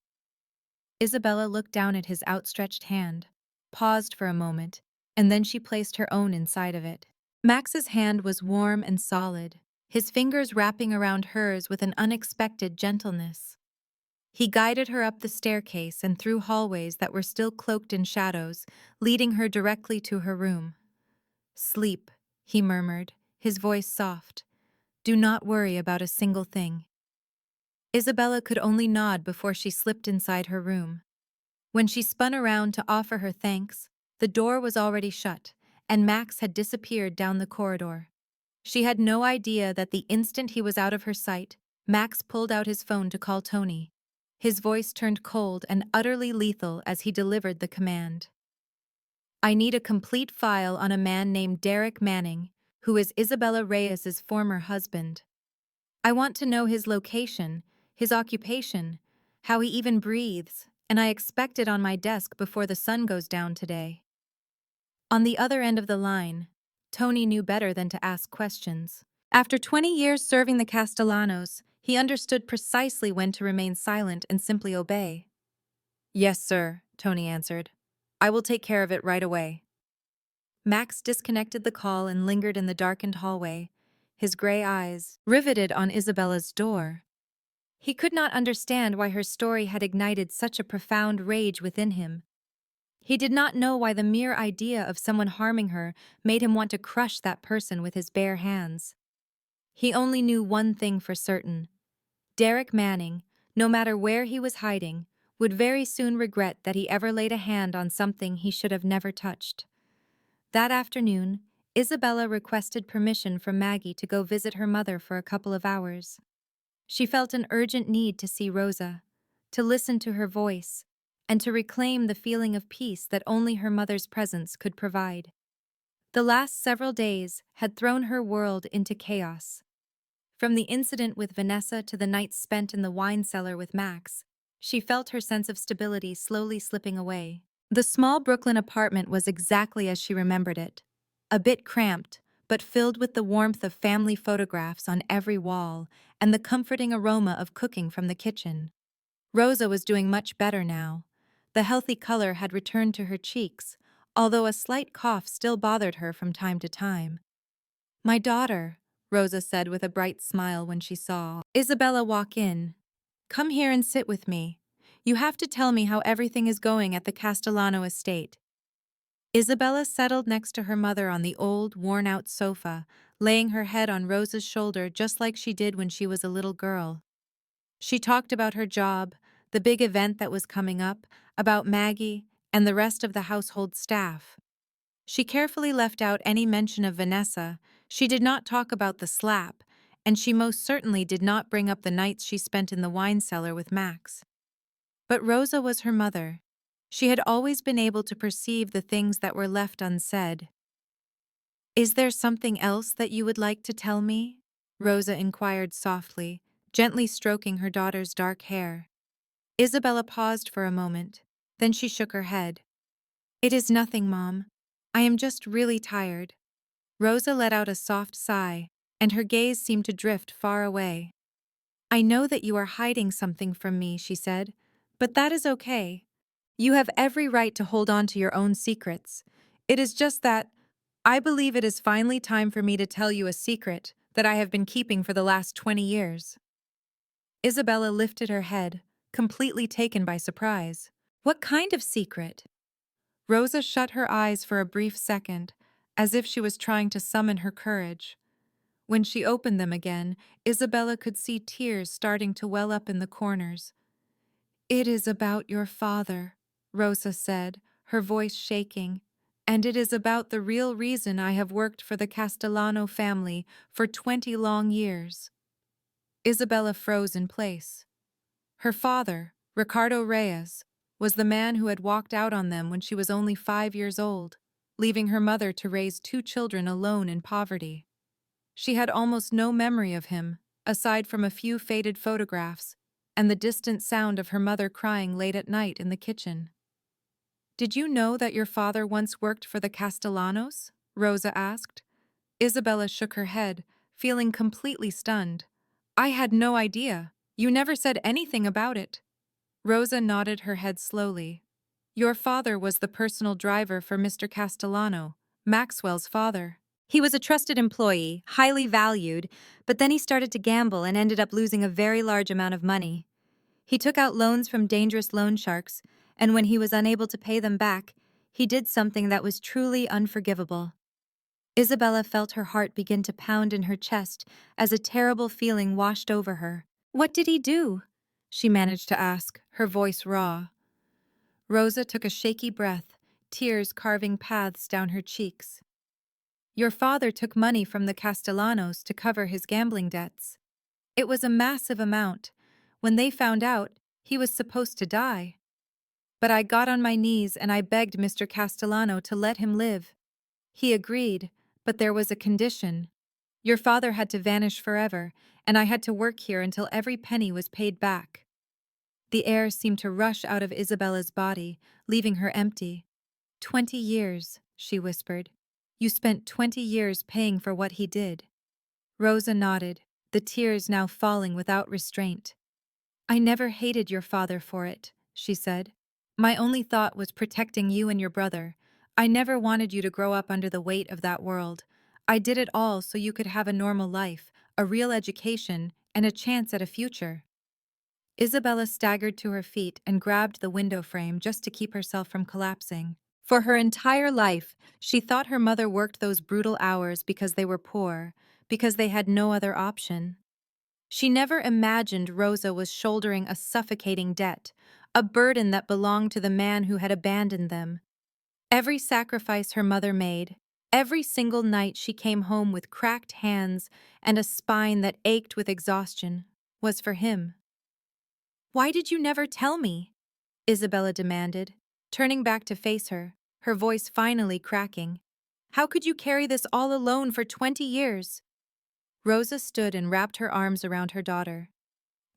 Isabella looked down at his outstretched hand, paused for a moment, and then she placed her own inside of it. Max's hand was warm and solid, his fingers wrapping around hers with an unexpected gentleness. He guided her up the staircase and through hallways that were still cloaked in shadows, leading her directly to her room. "Sleep," he murmured, his voice soft. "Do not worry about a single thing." Isabella could only nod before she slipped inside her room. When she spun around to offer her thanks, the door was already shut, and Max had disappeared down the corridor. She had no idea that the instant he was out of her sight, Max pulled out his phone to call Tony. His voice turned cold and utterly lethal as he delivered the command. "I need a complete file on a man named Derek Manning, who is Isabella Reyes's former husband. I want to know his location, his occupation, how he even breathes, and I expect it on my desk before the sun goes down today." On the other end of the line, Tony knew better than to ask questions. After 20 years serving the Castellanos, he understood precisely when to remain silent and simply obey. "Yes, sir," Tony answered. "I will take care of it right away." Max disconnected the call and lingered in the darkened hallway, his gray eyes riveted on Isabella's door. He could not understand why her story had ignited such a profound rage within him. He did not know why the mere idea of someone harming her made him want to crush that person with his bare hands. He only knew one thing for certain. Derek Manning, no matter where he was hiding, would very soon regret that he ever laid a hand on something he should have never touched. That afternoon, Isabella requested permission from Maggie to go visit her mother for a couple of hours. She felt an urgent need to see Rosa, to listen to her voice, and to reclaim the feeling of peace that only her mother's presence could provide. The last several days had thrown her world into chaos. From the incident with Vanessa to the nights spent in the wine cellar with Max, she felt her sense of stability slowly slipping away. The small Brooklyn apartment was exactly as she remembered it, a bit cramped, but filled with the warmth of family photographs on every wall and the comforting aroma of cooking from the kitchen. Rosa was doing much better now. The healthy color had returned to her cheeks, although a slight cough still bothered her from time to time. "My daughter," Rosa said with a bright smile when she saw Isabella walk in. "Come here and sit with me. You have to tell me how everything is going at the Castellano estate." Isabella settled next to her mother on the old, worn-out sofa, laying her head on Rosa's shoulder just like she did when she was a little girl. She talked about her job, the big event that was coming up, about Maggie, and the rest of the household staff. She carefully left out any mention of Vanessa. She did not talk about the slap, and she most certainly did not bring up the nights she spent in the wine cellar with Max. But Rosa was her mother. She had always been able to perceive the things that were left unsaid. "Is there something else that you would like to tell me?" Rosa inquired softly, gently stroking her daughter's dark hair. Isabella paused for a moment, then she shook her head. "It is nothing, Mom. I am just really tired." Rosa let out a soft sigh, and her gaze seemed to drift far away. "I know that you are hiding something from me," she said, "but that is okay. You have every right to hold on to your own secrets. It is just that I believe it is finally time for me to tell you a secret that I have been keeping for the last 20 years. Isabella lifted her head, completely taken by surprise. "What kind of secret?" Rosa shut her eyes for a brief second, as if she was trying to summon her courage. When she opened them again, Isabella could see tears starting to well up in the corners. "It is about your father," Rosa said, her voice shaking, "and it is about the real reason I have worked for the Castellano family for 20 long years." Isabella froze in place. Her father, Ricardo Reyes, was the man who had walked out on them when she was only 5 years old, leaving her mother to raise two children alone in poverty. She had almost no memory of him, aside from a few faded photographs and the distant sound of her mother crying late at night in the kitchen. "Did you know that your father once worked for the Castellanos?" Rosa asked. Isabella shook her head, feeling completely stunned. "I had no idea. You never said anything about it." Rosa nodded her head slowly. "Your father was the personal driver for Mr. Castellano, Maxwell's father. He was a trusted employee, highly valued, but then he started to gamble and ended up losing a very large amount of money. He took out loans from dangerous loan sharks, and when he was unable to pay them back, he did something that was truly unforgivable." Isabella felt her heart begin to pound in her chest as a terrible feeling washed over her. "What did he do?" she managed to ask, her voice raw. Rosa took a shaky breath, tears carving paths down her cheeks. "Your father took money from the Castellanos to cover his gambling debts. It was a massive amount. When they found out, he was supposed to die. But I got on my knees and I begged Mr. Castellano to let him live. He agreed, but there was a condition. Your father had to vanish forever, and I had to work here until every penny was paid back." The air seemed to rush out of Isabella's body, leaving her empty. 20 years, she whispered. "You spent 20 years paying for what he did." Rosa nodded, the tears now falling without restraint. "I never hated your father for it," she said. "My only thought was protecting you and your brother. I never wanted you to grow up under the weight of that world. I did it all so you could have a normal life, a real education, and a chance at a future." Isabella staggered to her feet and grabbed the window frame just to keep herself from collapsing. For her entire life, she thought her mother worked those brutal hours because they were poor, because they had no other option. She never imagined Rosa was shouldering a suffocating debt, a burden that belonged to the man who had abandoned them. Every sacrifice her mother made, every single night she came home with cracked hands and a spine that ached with exhaustion, was for him. "Why did you never tell me?" Isabella demanded, turning back to face her voice finally cracking. "How could you carry this all alone for 20 years?" Rosa stood and wrapped her arms around her daughter.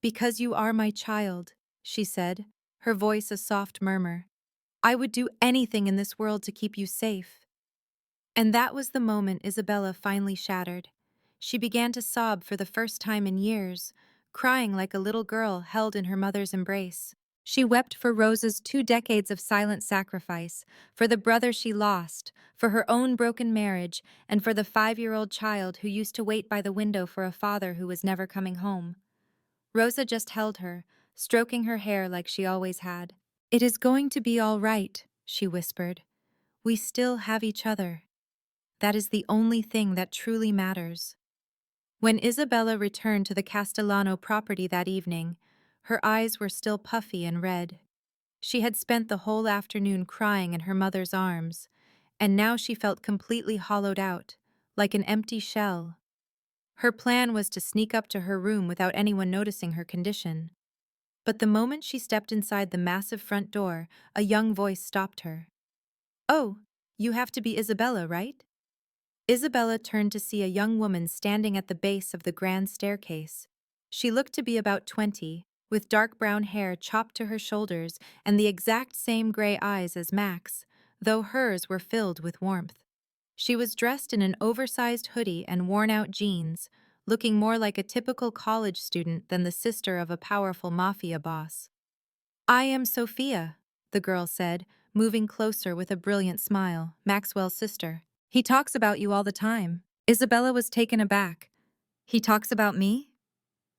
"Because you are my child," she said, her voice a soft murmur. "I would do anything in this world to keep you safe." And that was the moment Isabella finally shattered. She began to sob for the first time in years, crying like a little girl held in her mother's embrace. She wept for Rosa's 2 decades of silent sacrifice, for the brother she lost, for her own broken marriage, and for the 5-year-old child who used to wait by the window for a father who was never coming home. Rosa just held her, stroking her hair like she always had. "It is going to be all right," she whispered. "We still have each other. That is the only thing that truly matters." When Isabella returned to the Castellano property that evening, her eyes were still puffy and red. She had spent the whole afternoon crying in her mother's arms, and now she felt completely hollowed out, like an empty shell. Her plan was to sneak up to her room without anyone noticing her condition. But the moment she stepped inside the massive front door, a young voice stopped her. "Oh, you have to be Isabella, right?" Isabella turned to see a young woman standing at the base of the grand staircase. She looked to be about 20, with dark brown hair chopped to her shoulders and the exact same gray eyes as Max, though hers were filled with warmth. She was dressed in an oversized hoodie and worn-out jeans, looking more like a typical college student than the sister of a powerful mafia boss. "I am Sophia," the girl said, moving closer with a brilliant smile, "Maxwell's sister. He talks about you all the time." Isabella was taken aback. "He talks about me?"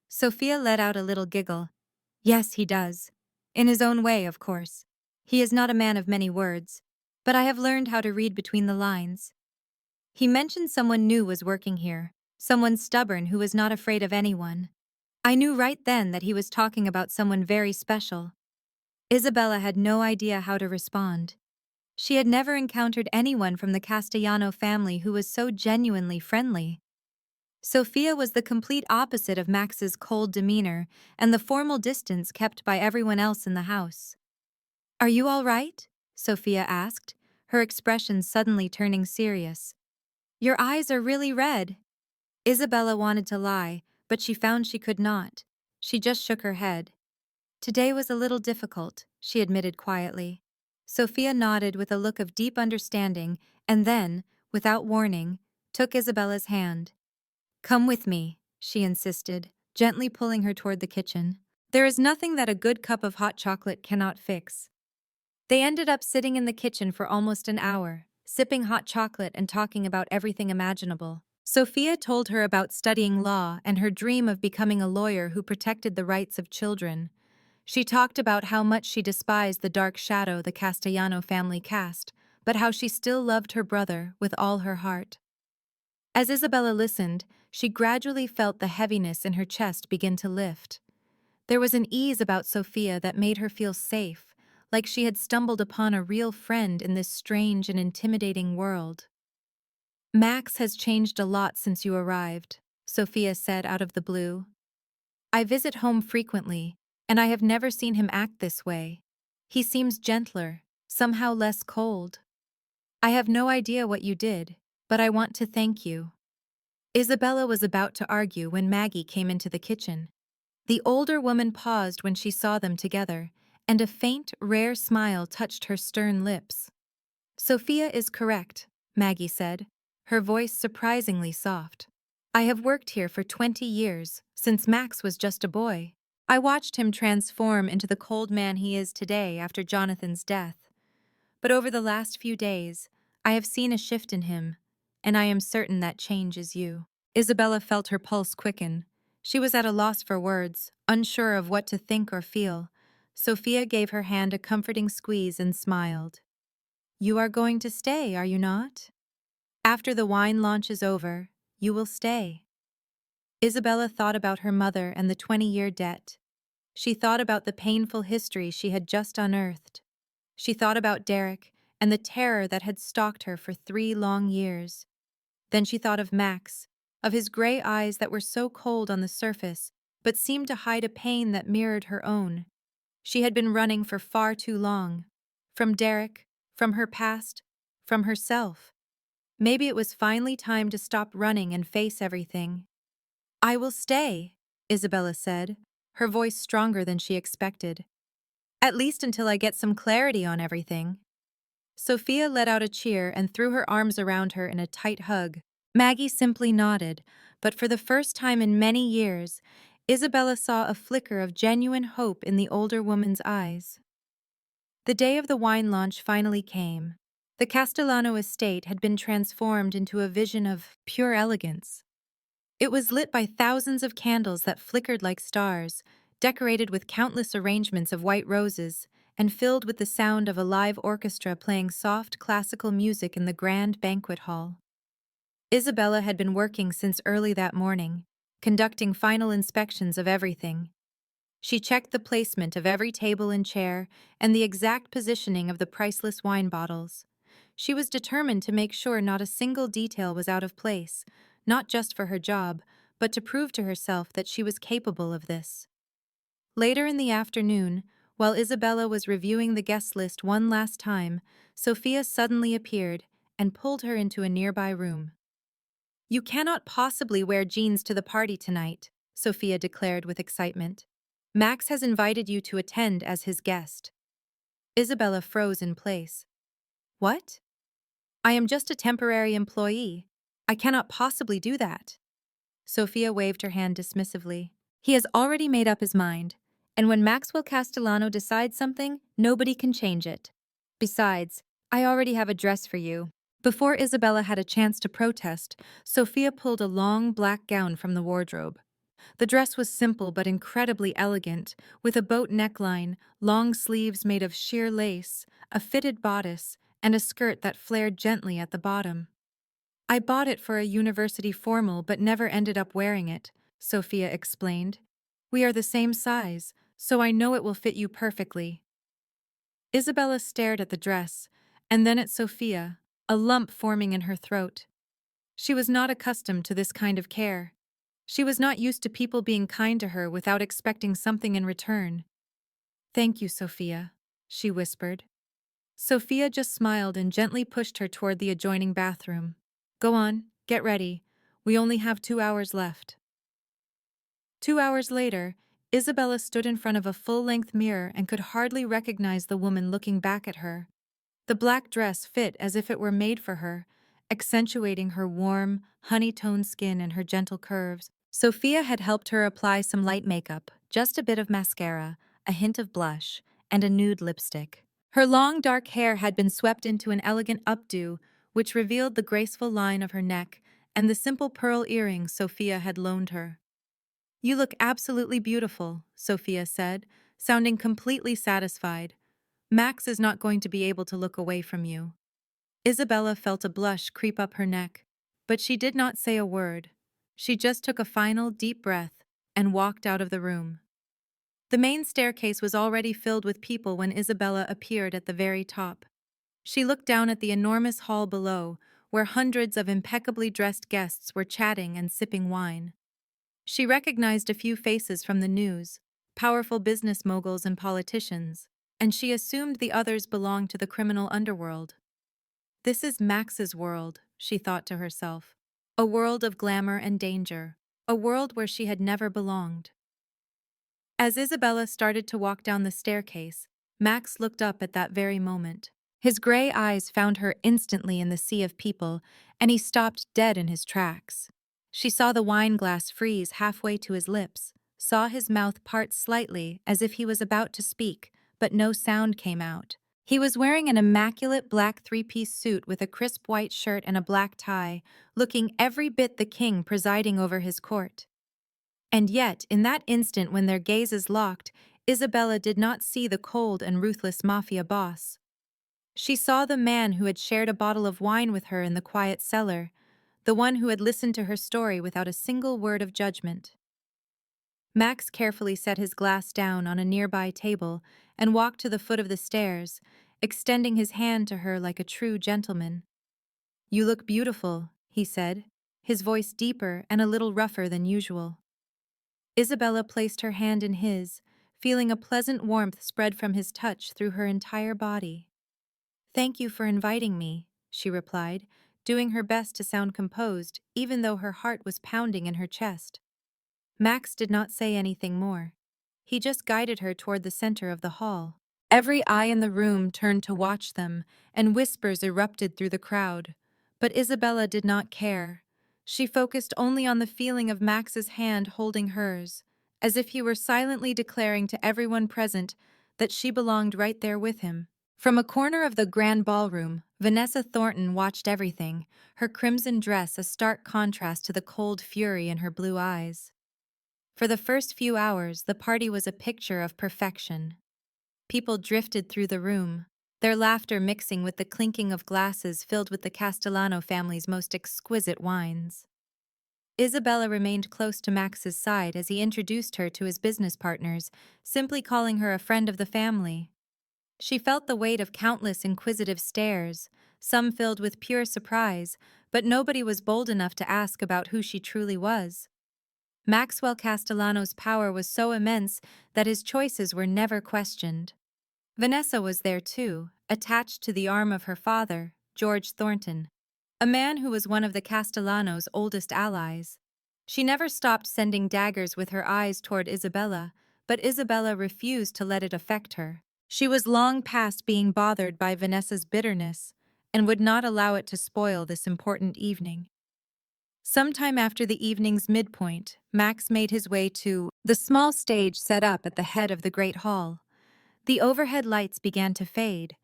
Sophia let out a little giggle. "Yes, he does. In his own way, of course. He is not a man of many words, but I have learned how to read between the lines. He mentioned someone new was working here, someone stubborn who was not afraid of anyone. I knew right then that he was talking about someone very special." Isabella had no idea how to respond. She had never encountered anyone from the Castellano family who was so genuinely friendly. Sophia was the complete opposite of Max's cold demeanor and the formal distance kept by everyone else in the house. "Are you all right?" Sophia asked, her expression suddenly turning serious. "Your eyes are really red." Isabella wanted to lie, but she found she could not. She just shook her head. "Today was a little difficult," she admitted quietly. Sophia nodded with a look of deep understanding and then, without warning, took Isabella's hand. "Come with me," she insisted, gently pulling her toward the kitchen. "There is nothing that a good cup of hot chocolate cannot fix." They ended up sitting in the kitchen for almost an hour, sipping hot chocolate and talking about everything imaginable. Sophia told her about studying law and her dream of becoming a lawyer who protected the rights of children. She talked about how much she despised the dark shadow the Castellano family cast, but how she still loved her brother with all her heart. As Isabella listened, she gradually felt the heaviness in her chest begin to lift. There was an ease about Sophia that made her feel safe, like she had stumbled upon a real friend in this strange and intimidating world. "Max has changed a lot since you arrived," Sophia said out of the blue. "I visit home frequently, and I have never seen him act this way. He seems gentler, somehow less cold. I have no idea what you did, but I want to thank you." Isabella was about to argue when Maggie came into the kitchen. The older woman paused when she saw them together, and a faint, rare smile touched her stern lips. "Sophia is correct," Maggie said, her voice surprisingly soft. "I have worked here for 20 years, since Max was just a boy. I watched him transform into the cold man he is today after Jonathan's death. But over the last few days, I have seen a shift in him, and I am certain that change is you." Isabella felt her pulse quicken. She was at a loss for words, unsure of what to think or feel. Sophia gave her hand a comforting squeeze and smiled. "You are going to stay, are you not? After the wine launch is over, you will stay." Isabella thought about her mother and the 20-year debt. She thought about the painful history she had just unearthed. She thought about Derek and the terror that had stalked her for 3 long years. Then she thought of Max, of his gray eyes that were so cold on the surface, but seemed to hide a pain that mirrored her own. She had been running for far too long. From Derek, from her past, from herself. Maybe it was finally time to stop running and face everything. "I will stay," Isabella said, her voice stronger than she expected. "At least until I get some clarity on everything." Sophia let out a cheer and threw her arms around her in a tight hug. Maggie simply nodded, but for the first time in many years, Isabella saw a flicker of genuine hope in the older woman's eyes. The day of the wine launch finally came. The Castellano estate had been transformed into a vision of pure elegance. It was lit by thousands of candles that flickered like stars, decorated with countless arrangements of white roses, and filled with the sound of a live orchestra playing soft classical music in the grand banquet hall. Isabella had been working since early that morning, conducting final inspections of everything. She checked the placement of every table and chair and the exact positioning of the priceless wine bottles. She was determined to make sure not a single detail was out of place, not just for her job, but to prove to herself that she was capable of this. Later in the afternoon, while Isabella was reviewing the guest list one last time, Sophia suddenly appeared and pulled her into a nearby room. "You cannot possibly wear jeans to the party tonight," Sophia declared with excitement. "Max has invited you to attend as his guest." Isabella froze in place. "What? I am just a temporary employee. I cannot possibly do that." Sophia waved her hand dismissively. "He has already made up his mind, and when Maxwell Castellano decides something, nobody can change it. Besides, I already have a dress for you." Before Isabella had a chance to protest, Sophia pulled a long black gown from the wardrobe. The dress was simple but incredibly elegant, with a boat neckline, long sleeves made of sheer lace, a fitted bodice, and a skirt that flared gently at the bottom. "I bought it for a university formal but never ended up wearing it," Sophia explained. "We are the same size, so I know it will fit you perfectly." Isabella stared at the dress, and then at Sophia, a lump forming in her throat. She was not accustomed to this kind of care. She was not used to people being kind to her without expecting something in return. "Thank you, Sophia," she whispered. Sophia just smiled and gently pushed her toward the adjoining bathroom. "Go on, get ready. We only have 2 hours left." 2 hours later, Isabella stood in front of a full-length mirror and could hardly recognize the woman looking back at her. The black dress fit as if it were made for her, accentuating her warm, honey-toned skin and her gentle curves. Sophia had helped her apply some light makeup, just a bit of mascara, a hint of blush, and a nude lipstick. Her long dark hair had been swept into an elegant updo, which revealed the graceful line of her neck and the simple pearl earrings Sophia had loaned her. "You look absolutely beautiful," Sophia said, sounding completely satisfied. "Max is not going to be able to look away from you." Isabella felt a blush creep up her neck, but she did not say a word. She just took a final, deep breath and walked out of the room. The main staircase was already filled with people when Isabella appeared at the very top. She looked down at the enormous hall below, where hundreds of impeccably dressed guests were chatting and sipping wine. She recognized a few faces from the news, powerful business moguls and politicians, and she assumed the others belonged to the criminal underworld. "This is Max's world," she thought to herself. A world of glamour and danger, a world where she had never belonged. As Isabella started to walk down the staircase, Max looked up at that very moment. His gray eyes found her instantly in the sea of people, and he stopped dead in his tracks. She saw the wine glass freeze halfway to his lips, saw his mouth part slightly as if he was about to speak, but no sound came out. He was wearing an immaculate black three-piece suit with a crisp white shirt and a black tie, looking every bit the king presiding over his court. And yet, in that instant when their gazes locked, Isabella did not see the cold and ruthless Mafia boss. She saw the man who had shared a bottle of wine with her in the quiet cellar, the one who had listened to her story without a single word of judgment. Max carefully set his glass down on a nearby table and walked to the foot of the stairs, extending his hand to her like a true gentleman. "You look beautiful," he said, his voice deeper and a little rougher than usual. Isabella placed her hand in his, feeling a pleasant warmth spread from his touch through her entire body. "Thank you for inviting me," she replied, doing her best to sound composed, even though her heart was pounding in her chest. Max did not say anything more. He just guided her toward the center of the hall. Every eye in the room turned to watch them, and whispers erupted through the crowd. But Isabella did not care. She focused only on the feeling of Max's hand holding hers, as if he were silently declaring to everyone present that she belonged right there with him. From a corner of the grand ballroom, Vanessa Thornton watched everything, her crimson dress a stark contrast to the cold fury in her blue eyes. For the first few hours, the party was a picture of perfection. People drifted through the room, their laughter mixing with the clinking of glasses filled with the Castellano family's most exquisite wines. Isabella remained close to Max's side as he introduced her to his business partners, simply calling her a friend of the family. She felt the weight of countless inquisitive stares, some filled with pure surprise, but nobody was bold enough to ask about who she truly was. Maxwell Castellano's power was so immense that his choices were never questioned. Vanessa was there too, attached to the arm of her father, George Thornton, a man who was one of the Castellanos' oldest allies. She never stopped sending daggers with her eyes toward Isabella, but Isabella refused to let it affect her. She was long past being bothered by Vanessa's bitterness and would not allow it to spoil this important evening. Sometime after the evening's midpoint, Max made his way to the small stage set up at the head of the great hall. The overhead lights began to fade.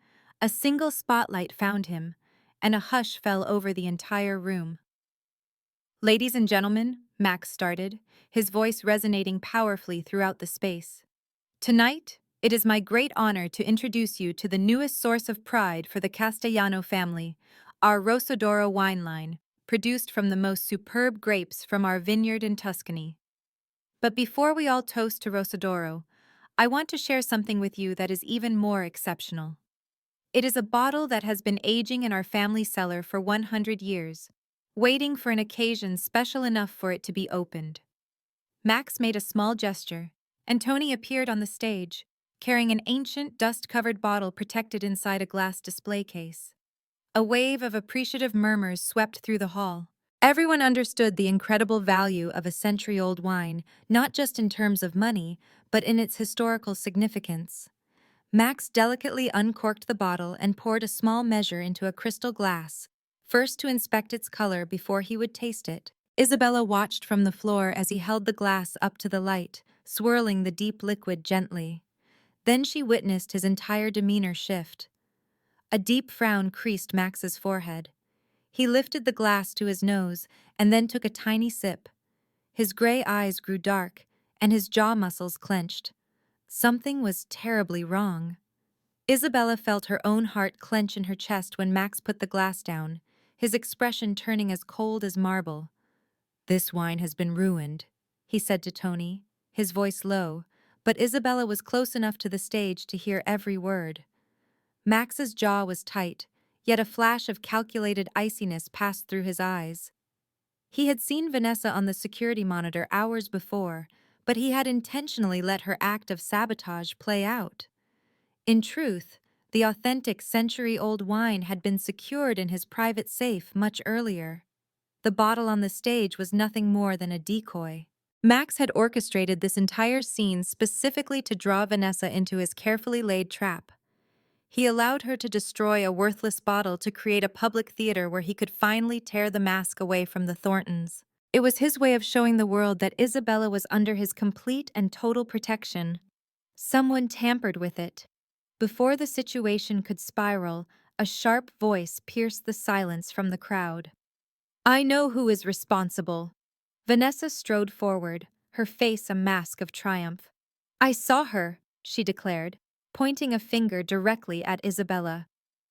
A single spotlight found him, and a hush fell over the entire room. "Ladies and gentlemen," Max started, his voice resonating powerfully throughout the space. "Tonight, it is my great honor to introduce you to the newest source of pride for the Castellano family, our Rosadoro wine line, produced from the most superb grapes from our vineyard in Tuscany. But before we all toast to Rosadoro, I want to share something with you that is even more exceptional. It is a bottle that has been aging in our family cellar for 100 years, waiting for an occasion special enough for it to be opened. Max made a small gesture, and Tony appeared on the stage, carrying an ancient, dust-covered bottle protected inside a glass display case. A wave of appreciative murmurs swept through the hall. Everyone understood the incredible value of a century-old wine, not just in terms of money, but in its historical significance. Max delicately uncorked the bottle and poured a small measure into a crystal glass, first to inspect its color before he would taste it. Isabella watched from the floor as he held the glass up to the light, swirling the deep liquid gently. Then she witnessed his entire demeanor shift. A deep frown creased Max's forehead. He lifted the glass to his nose and then took a tiny sip. His gray eyes grew dark, and his jaw muscles clenched. Something was terribly wrong. Isabella felt her own heart clench in her chest when Max put the glass down, his expression turning as cold as marble. "This wine has been ruined," he said to Tony, his voice low, but Isabella was close enough to the stage to hear every word. Max's jaw was tight, yet a flash of calculated iciness passed through his eyes. He had seen Vanessa on the security monitor hours before, but he had intentionally let her act of sabotage play out. In truth, the authentic century-old wine had been secured in his private safe much earlier. The bottle on the stage was nothing more than a decoy. Max had orchestrated this entire scene specifically to draw Vanessa into his carefully laid trap. He allowed her to destroy a worthless bottle to create a public theater where he could finally tear the mask away from the Thorntons. It was his way of showing the world that Isabella was under his complete and total protection. Someone tampered with it. Before the situation could spiral, a sharp voice pierced the silence from the crowd. "I know who is responsible." Vanessa strode forward, her face a mask of triumph. "I saw her," she declared, pointing a finger directly at Isabella.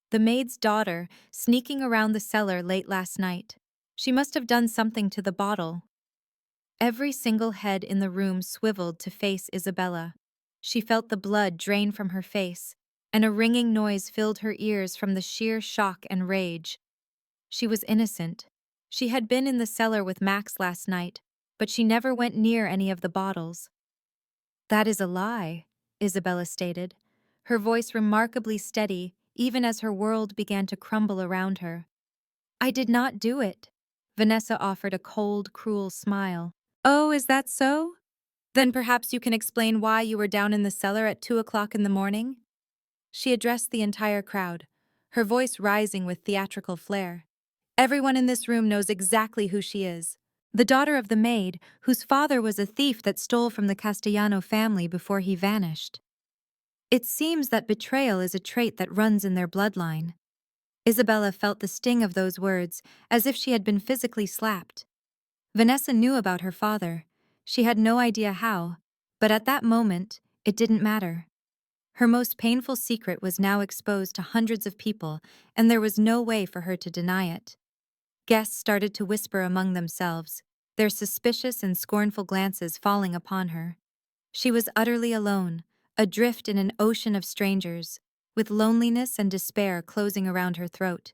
"The maid's daughter, sneaking around the cellar late last night. She must have done something to the bottle." Every single head in the room swiveled to face Isabella. She felt the blood drain from her face, and a ringing noise filled her ears from the sheer shock and rage. She was innocent. She had been in the cellar with Max last night, but she never went near any of the bottles. "That is a lie," Isabella stated, her voice remarkably steady even as her world began to crumble around her. "I did not do it." Vanessa offered a cold, cruel smile. "Oh, is that so? Then perhaps you can explain why you were down in the cellar at 2 o'clock in the morning?" She addressed the entire crowd, her voice rising with theatrical flair. "Everyone in this room knows exactly who she is. The daughter of the maid, whose father was a thief that stole from the Castellano family before he vanished. It seems that betrayal is a trait that runs in their bloodline." Isabella felt the sting of those words, as if she had been physically slapped. Vanessa knew about her father. She had no idea how, but at that moment, it didn't matter. Her most painful secret was now exposed to hundreds of people, and there was no way for her to deny it. Guests started to whisper among themselves, their suspicious and scornful glances falling upon her. She was utterly alone, adrift in an ocean of strangers, with loneliness and despair closing around her throat.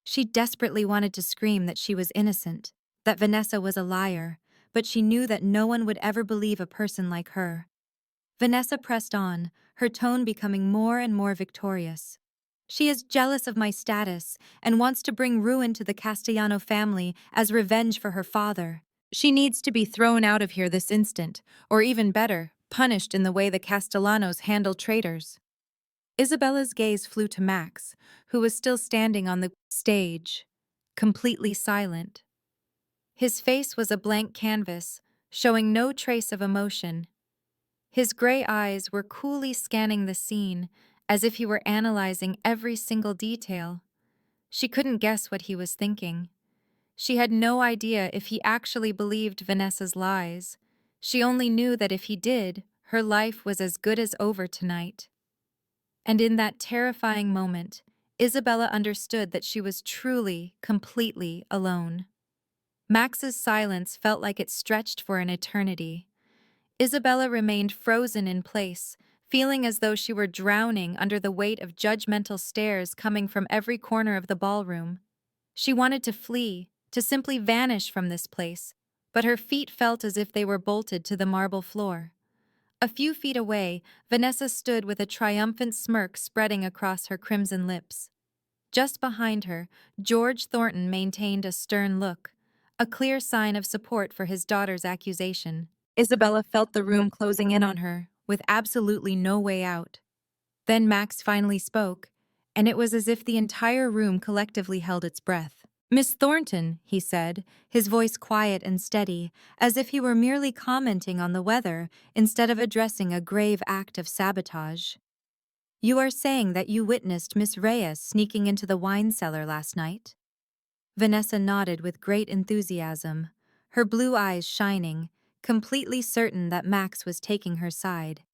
She desperately wanted to scream that she was innocent, that Vanessa was a liar, but she knew that no one would ever believe a person like her. Vanessa pressed on, her tone becoming more and more victorious. "She is jealous of my status and wants to bring ruin to the Castellano family as revenge for her father. She needs to be thrown out of here this instant, or even better, punished in the way the Castellanos handle traitors." Isabella's gaze flew to Max, who was still standing on the stage, completely silent. His face was a blank canvas, showing no trace of emotion. His gray eyes were coolly scanning the scene, as if he were analyzing every single detail. She couldn't guess what he was thinking. She had no idea if he actually believed Vanessa's lies. She only knew that if he did, her life was as good as over tonight. And in that terrifying moment, Isabella understood that she was truly, completely alone. Max's silence felt like it stretched for an eternity. Isabella remained frozen in place, feeling as though she were drowning under the weight of judgmental stares coming from every corner of the ballroom. She wanted to flee, to simply vanish from this place, but her feet felt as if they were bolted to the marble floor. A few feet away, Vanessa stood with a triumphant smirk spreading across her crimson lips. Just behind her, George Thornton maintained a stern look, a clear sign of support for his daughter's accusation. Isabella felt the room closing in on her, with absolutely no way out. Then Max finally spoke, and it was as if the entire room collectively held its breath. "Miss Thornton," he said, his voice quiet and steady, as if he were merely commenting on the weather instead of addressing a grave act of sabotage. "You are saying that you witnessed Miss Reyes sneaking into the wine cellar last night?" Vanessa nodded with great enthusiasm, her blue eyes shining, completely certain that Max was taking her side.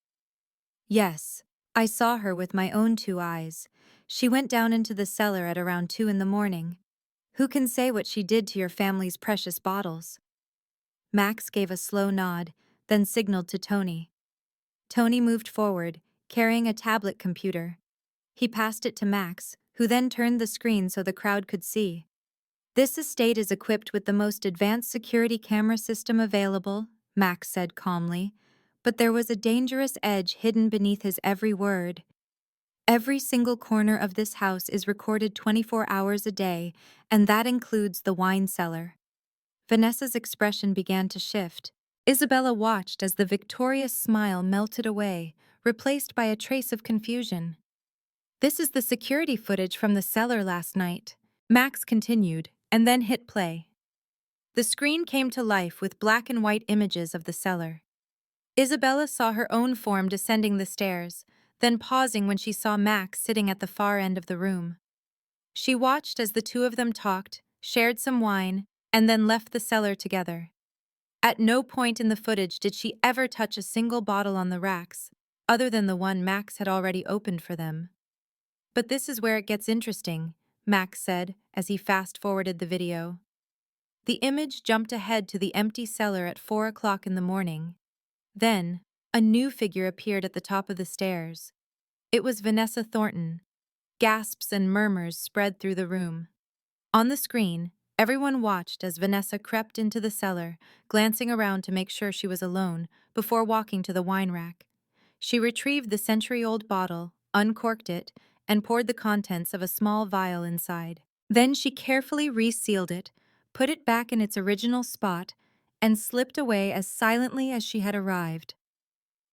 "Yes, I saw her with my own two eyes. She went down into the cellar at around 2 in the morning. Who can say what she did to your family's precious bottles?" Max gave a slow nod, then signaled to Tony. Tony moved forward, carrying a tablet computer. He passed it to Max, who then turned the screen so the crowd could see. "This estate is equipped with the most advanced security camera system available," Max said calmly, but there was a dangerous edge hidden beneath his every word. "Every single corner of this house is recorded 24 hours a day, and that includes the wine cellar." Vanessa's expression began to shift. Isabella watched as the victorious smile melted away, replaced by a trace of confusion. "This is the security footage from the cellar last night," Max continued, and then hit play. The screen came to life with black and white images of the cellar. Isabella saw her own form descending the stairs, then pausing when she saw Max sitting at the far end of the room. She watched as the two of them talked, shared some wine, and then left the cellar together. At no point in the footage did she ever touch a single bottle on the racks, other than the one Max had already opened for them. "But this is where it gets interesting," Max said as he fast-forwarded the video. The image jumped ahead to the empty cellar at 4 o'clock in the morning. Then, a new figure appeared at the top of the stairs. It was Vanessa Thornton. Gasps and murmurs spread through the room. On the screen, everyone watched as Vanessa crept into the cellar, glancing around to make sure she was alone, before walking to the wine rack. She retrieved the century-old bottle, uncorked it, and poured the contents of a small vial inside. Then she carefully resealed it, put it back in its original spot, and slipped away as silently as she had arrived.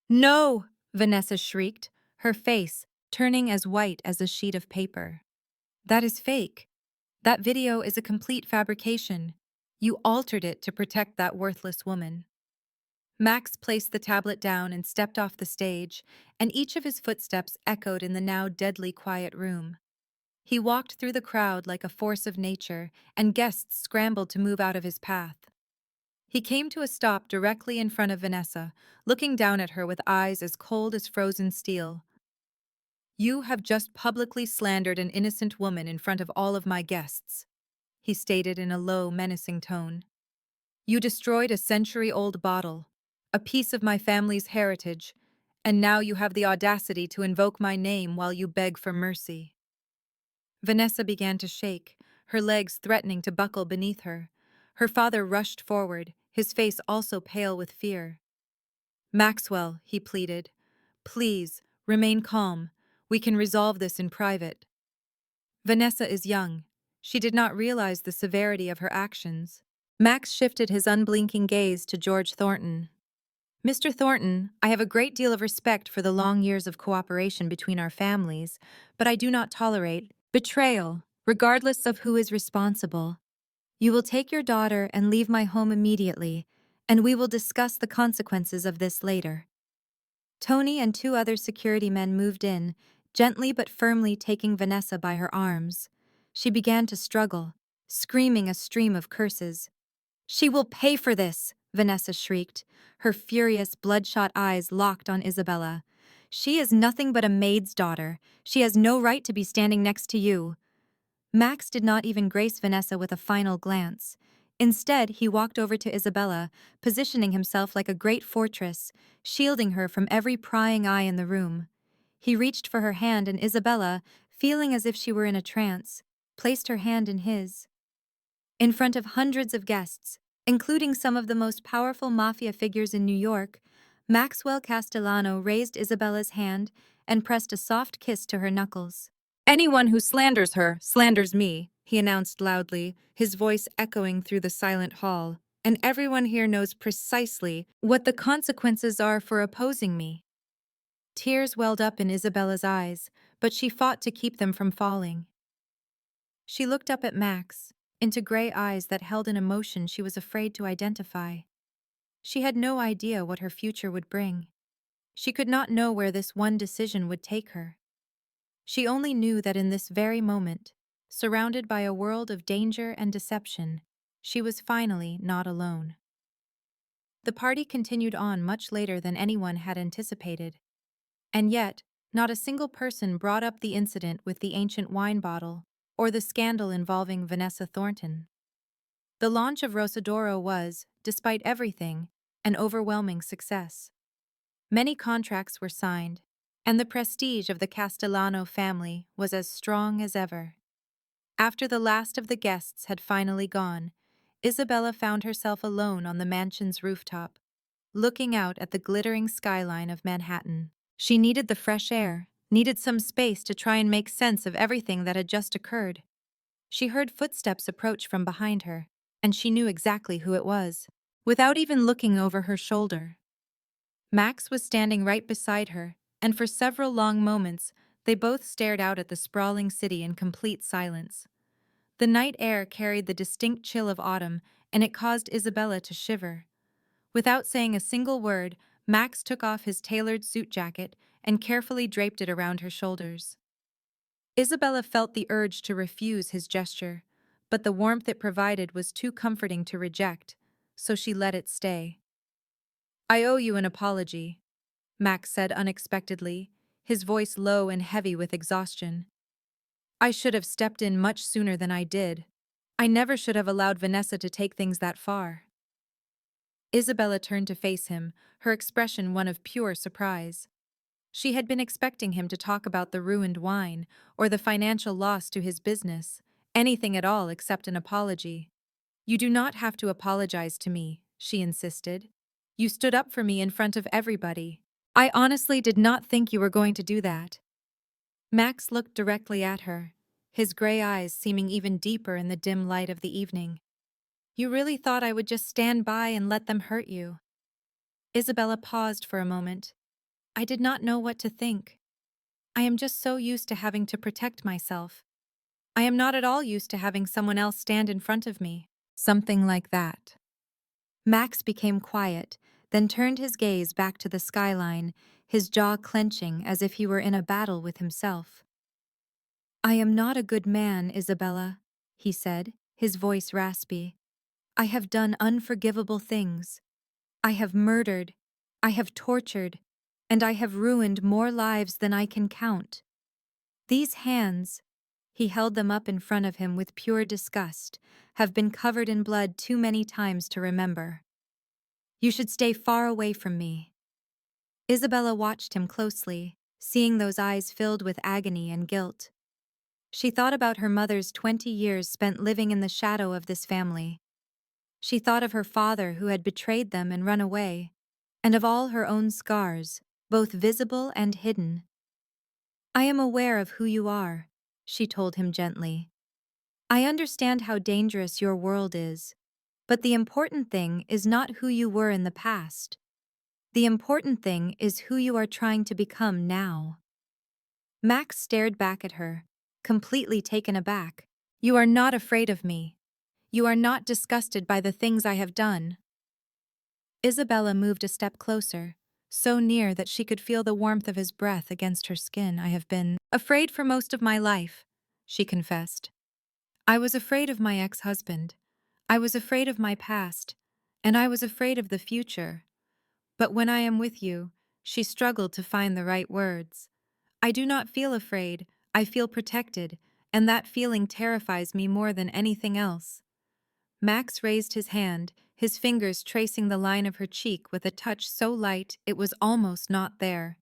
"No!" Vanessa shrieked, her face turning as white as a sheet of paper. "That is fake. That video is a complete fabrication. You altered it to protect that worthless woman." Max placed the tablet down and stepped off the stage, and each of his footsteps echoed in the now deadly quiet room. He walked through the crowd like a force of nature, and guests scrambled to move out of his path. He came to a stop directly in front of Vanessa, looking down at her with eyes as cold as frozen steel. "You have just publicly slandered an innocent woman in front of all of my guests," he stated in a low, menacing tone. "You destroyed a century-old bottle, a piece of my family's heritage, and now you have the audacity to invoke my name while you beg for mercy." Vanessa began to shake, her legs threatening to buckle beneath her. Her father rushed forward, his face also pale with fear. "Maxwell," he pleaded, "please, remain calm. We can resolve this in private." Vanessa is young. She did not realize the severity of her actions. Max shifted his unblinking gaze to George Thornton. "Mr. Thornton, I have a great deal of respect for the long years of cooperation between our families, but I do not tolerate betrayal, regardless of who is responsible. You will take your daughter and leave my home immediately, and we will discuss the consequences of this later." Tony and two other security men moved in, gently but firmly taking Vanessa by her arms. She began to struggle, screaming a stream of curses. "She will pay for this!" Vanessa shrieked, her furious, bloodshot eyes locked on Isabella. "She is nothing but a maid's daughter. She has no right to be standing next to you." Max did not even grace Vanessa with a final glance. Instead, he walked over to Isabella, positioning himself like a great fortress, shielding her from every prying eye in the room. He reached for her hand, and Isabella, feeling as if she were in a trance, placed her hand in his. In front of hundreds of guests, Including some of the most powerful mafia figures in New York, Maxwell Castellano raised Isabella's hand and pressed a soft kiss to her knuckles. "Anyone who slanders her slanders me," he announced loudly, his voice echoing through the silent hall. "And everyone here knows precisely what the consequences are for opposing me." Tears welled up in Isabella's eyes, but she fought to keep them from falling. She looked up at Max, into gray eyes that held an emotion she was afraid to identify. She had no idea what her future would bring. She could not know where this one decision would take her. She only knew that in this very moment, surrounded by a world of danger and deception, she was finally not alone. The party continued on much later than anyone had anticipated. And yet, not a single person brought up the incident with the ancient wine bottle or the scandal involving Vanessa Thornton. The launch of Rosadoro was, despite everything, an overwhelming success. Many contracts were signed, and the prestige of the Castellano family was as strong as ever. After the last of the guests had finally gone, Isabella found herself alone on the mansion's rooftop, looking out at the glittering skyline of Manhattan. She needed the fresh air, needed some space to try and make sense of everything that had just occurred. She heard footsteps approach from behind her, and she knew exactly who it was, without even looking over her shoulder. Max was standing right beside her, and for several long moments, they both stared out at the sprawling city in complete silence. The night air carried the distinct chill of autumn, and it caused Isabella to shiver. Without saying a single word, Max took off his tailored suit jacket and carefully draped it around her shoulders. Isabella felt the urge to refuse his gesture, but the warmth it provided was too comforting to reject, so she let it stay. "I owe you an apology," Max said unexpectedly, his voice low and heavy with exhaustion. "I should have stepped in much sooner than I did. I never should have allowed Vanessa to take things that far." Isabella turned to face him, her expression one of pure surprise. She had been expecting him to talk about the ruined wine or the financial loss to his business, anything at all except an apology. "You do not have to apologize to me," she insisted. "You stood up for me in front of everybody. I honestly did not think you were going to do that." Max looked directly at her, his gray eyes seeming even deeper in the dim light of the evening. "You really thought I would just stand by and let them hurt you?" Isabella paused for a moment. "I did not know what to think. I am just so used to having to protect myself. I am not at all used to having someone else stand in front of me." Something like that. Max became quiet, then turned his gaze back to the skyline, his jaw clenching as if he were in a battle with himself. "I am not a good man, Isabella," he said, his voice raspy. "I have done unforgivable things. I have murdered, I have tortured, and I have ruined more lives than I can count. These hands," he held them up in front of him with pure disgust, "have been covered in blood too many times to remember. You should stay far away from me." Isabella watched him closely, seeing those eyes filled with agony and guilt. She thought about her mother's 20 years spent living in the shadow of this family. She thought of her father who had betrayed them and run away, and of all her own scars, both visible and hidden. "I am aware of who you are," she told him gently. "I understand how dangerous your world is, but the important thing is not who you were in the past. The important thing is who you are trying to become now." Max stared back at her, completely taken aback. "You are not afraid of me. You are not disgusted by the things I have done." Isabella moved a step closer, so near that she could feel the warmth of his breath against her skin. "I have been afraid for most of my life," she confessed. "I was afraid of my ex-husband. I was afraid of my past, and I was afraid of the future. But when I am with you," she struggled to find the right words, "I do not feel afraid, I feel protected, and that feeling terrifies me more than anything else." Max raised his hand, his fingers tracing the line of her cheek with a touch so light it was almost not there.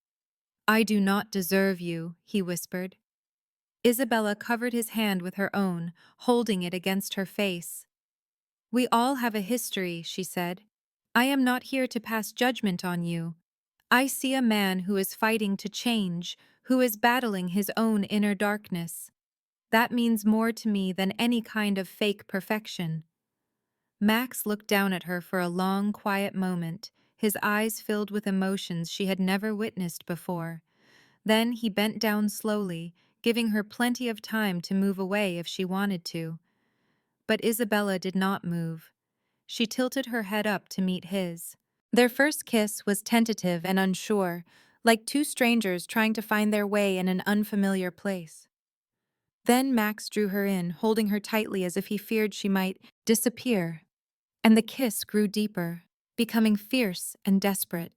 "I do not deserve you," he whispered. Isabella covered his hand with her own, holding it against her face. We all have a history, she said. I am not here to pass judgment on you. I see a man who is fighting to change, who is battling his own inner darkness. That means more to me than any kind of fake perfection. Max looked down at her for a long, quiet moment, his eyes filled with emotions she had never witnessed before. Then he bent down slowly, giving her plenty of time to move away if she wanted to. But Isabella did not move. She tilted her head up to meet his. Their first kiss was tentative and unsure, like two strangers trying to find their way in an unfamiliar place. Then Max drew her in, holding her tightly as if he feared she might disappear. And the kiss grew deeper, becoming fierce and desperate.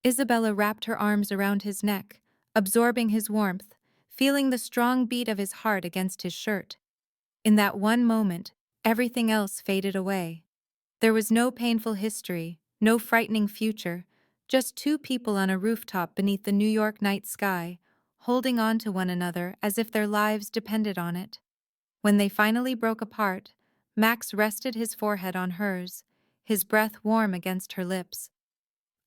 Isabella wrapped her arms around his neck, absorbing his warmth, feeling the strong beat of his heart against his shirt. In that one moment, everything else faded away. There was no painful history, no frightening future, just two people on a rooftop beneath the New York night sky, holding on to one another as if their lives depended on it. When they finally broke apart, Max rested his forehead on hers, his breath warm against her lips.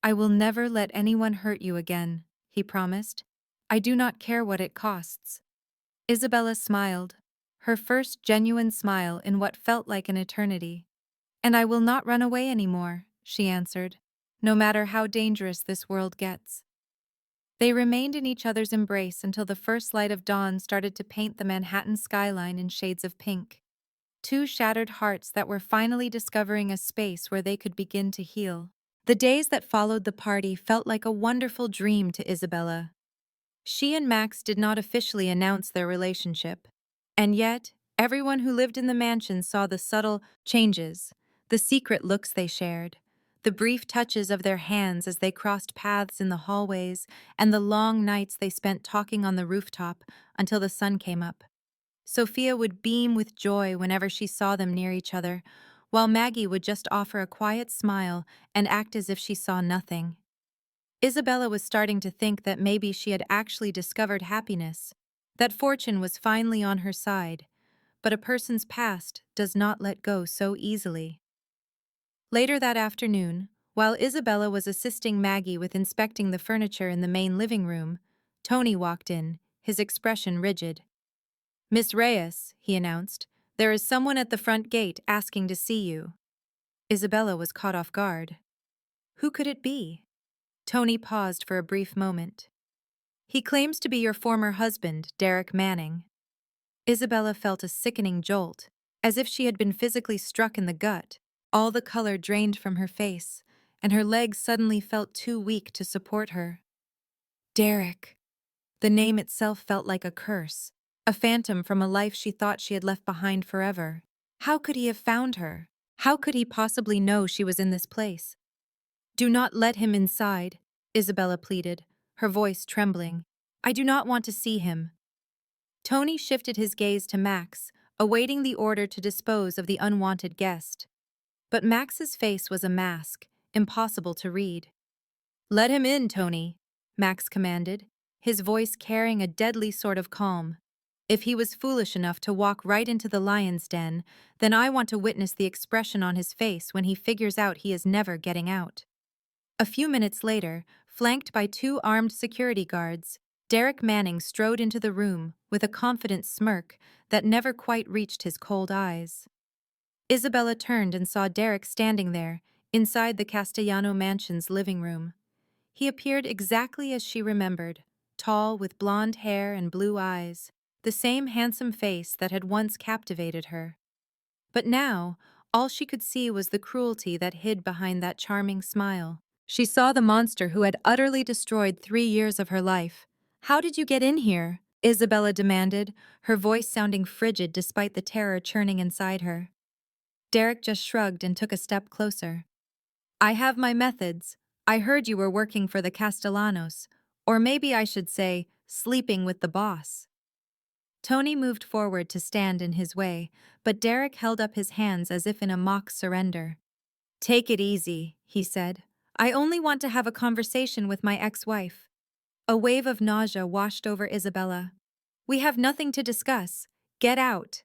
I will never let anyone hurt you again, he promised. I do not care what it costs. Isabella smiled, her first genuine smile in what felt like an eternity. And I will not run away anymore, she answered, no matter how dangerous this world gets. They remained in each other's embrace until the first light of dawn started to paint the Manhattan skyline in shades of pink. Two shattered hearts that were finally discovering a space where they could begin to heal. The days that followed the party felt like a wonderful dream to Isabella. She and Max did not officially announce their relationship. And yet, everyone who lived in the mansion saw the subtle changes, the secret looks they shared, the brief touches of their hands as they crossed paths in the hallways, and the long nights they spent talking on the rooftop until the sun came up. Sophia would beam with joy whenever she saw them near each other, while Maggie would just offer a quiet smile and act as if she saw nothing. Isabella was starting to think that maybe she had actually discovered happiness, that fortune was finally on her side, but a person's past does not let go so easily. Later that afternoon, while Isabella was assisting Maggie with inspecting the furniture in the main living room, Tony walked in, his expression rigid. Miss Reyes, he announced, there is someone at the front gate asking to see you. Isabella was caught off guard. Who could it be? Tony paused for a brief moment. He claims to be your former husband, Derek Manning. Isabella felt a sickening jolt, as if she had been physically struck in the gut. All the color drained from her face, and her legs suddenly felt too weak to support her. Derek. The name itself felt like a curse, a phantom from a life she thought she had left behind forever. How could he have found her? How could he possibly know she was in this place? Do not let him inside, Isabella pleaded, her voice trembling. I do not want to see him. Tony shifted his gaze to Max, awaiting the order to dispose of the unwanted guest. But Max's face was a mask, impossible to read. Let him in, Tony, Max commanded, his voice carrying a deadly sort of calm. If he was foolish enough to walk right into the lion's den, then I want to witness the expression on his face when he figures out he is never getting out. A few minutes later, flanked by two armed security guards, Derek Manning strode into the room with a confident smirk that never quite reached his cold eyes. Isabella turned and saw Derek standing there, inside the Castellano mansion's living room. He appeared exactly as she remembered, tall with blonde hair and blue eyes, the same handsome face that had once captivated her. But now, all she could see was the cruelty that hid behind that charming smile. She saw the monster who had utterly destroyed 3 years of her life. How did you get in here? Isabella demanded, her voice sounding frigid despite the terror churning inside her. Derek just shrugged and took a step closer. I have my methods. I heard you were working for the Castellanos, or maybe I should say, sleeping with the boss. Tony moved forward to stand in his way, but Derek held up his hands as if in a mock surrender. Take it easy, he said. I only want to have a conversation with my ex-wife. A wave of nausea washed over Isabella. We have nothing to discuss. Get out.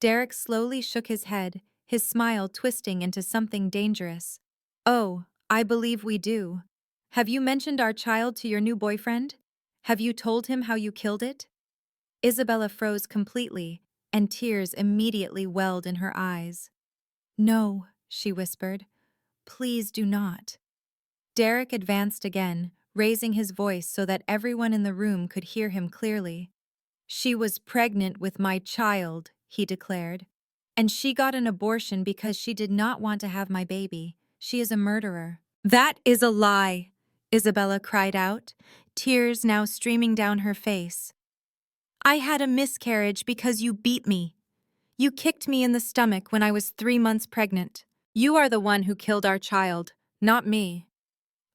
Derek slowly shook his head, his smile twisting into something dangerous. "Oh, I believe we do. Have you mentioned our child to your new boyfriend? Have you told him how you killed it?" Isabella froze completely, and tears immediately welled in her eyes. "No," she whispered. "Please do not." Derek advanced again, raising his voice so that everyone in the room could hear him clearly. "She was pregnant with my child," he declared. "And she got an abortion because she did not want to have my baby. She is a murderer." "That is a lie," Isabella cried out, tears now streaming down her face. "I had a miscarriage because you beat me. You kicked me in the stomach when I was 3 months pregnant. You are the one who killed our child, not me."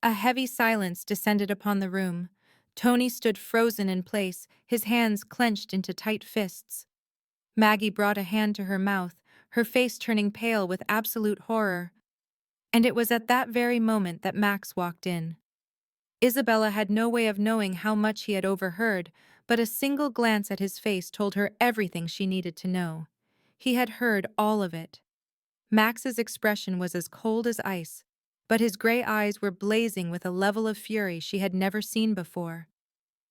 A heavy silence descended upon the room. Tony stood frozen in place, his hands clenched into tight fists. Maggie brought a hand to her mouth, her face turning pale with absolute horror. And it was at that very moment that Max walked in. Isabella had no way of knowing how much he had overheard, but a single glance at his face told her everything she needed to know. He had heard all of it. Max's expression was as cold as ice, but his gray eyes were blazing with a level of fury she had never seen before.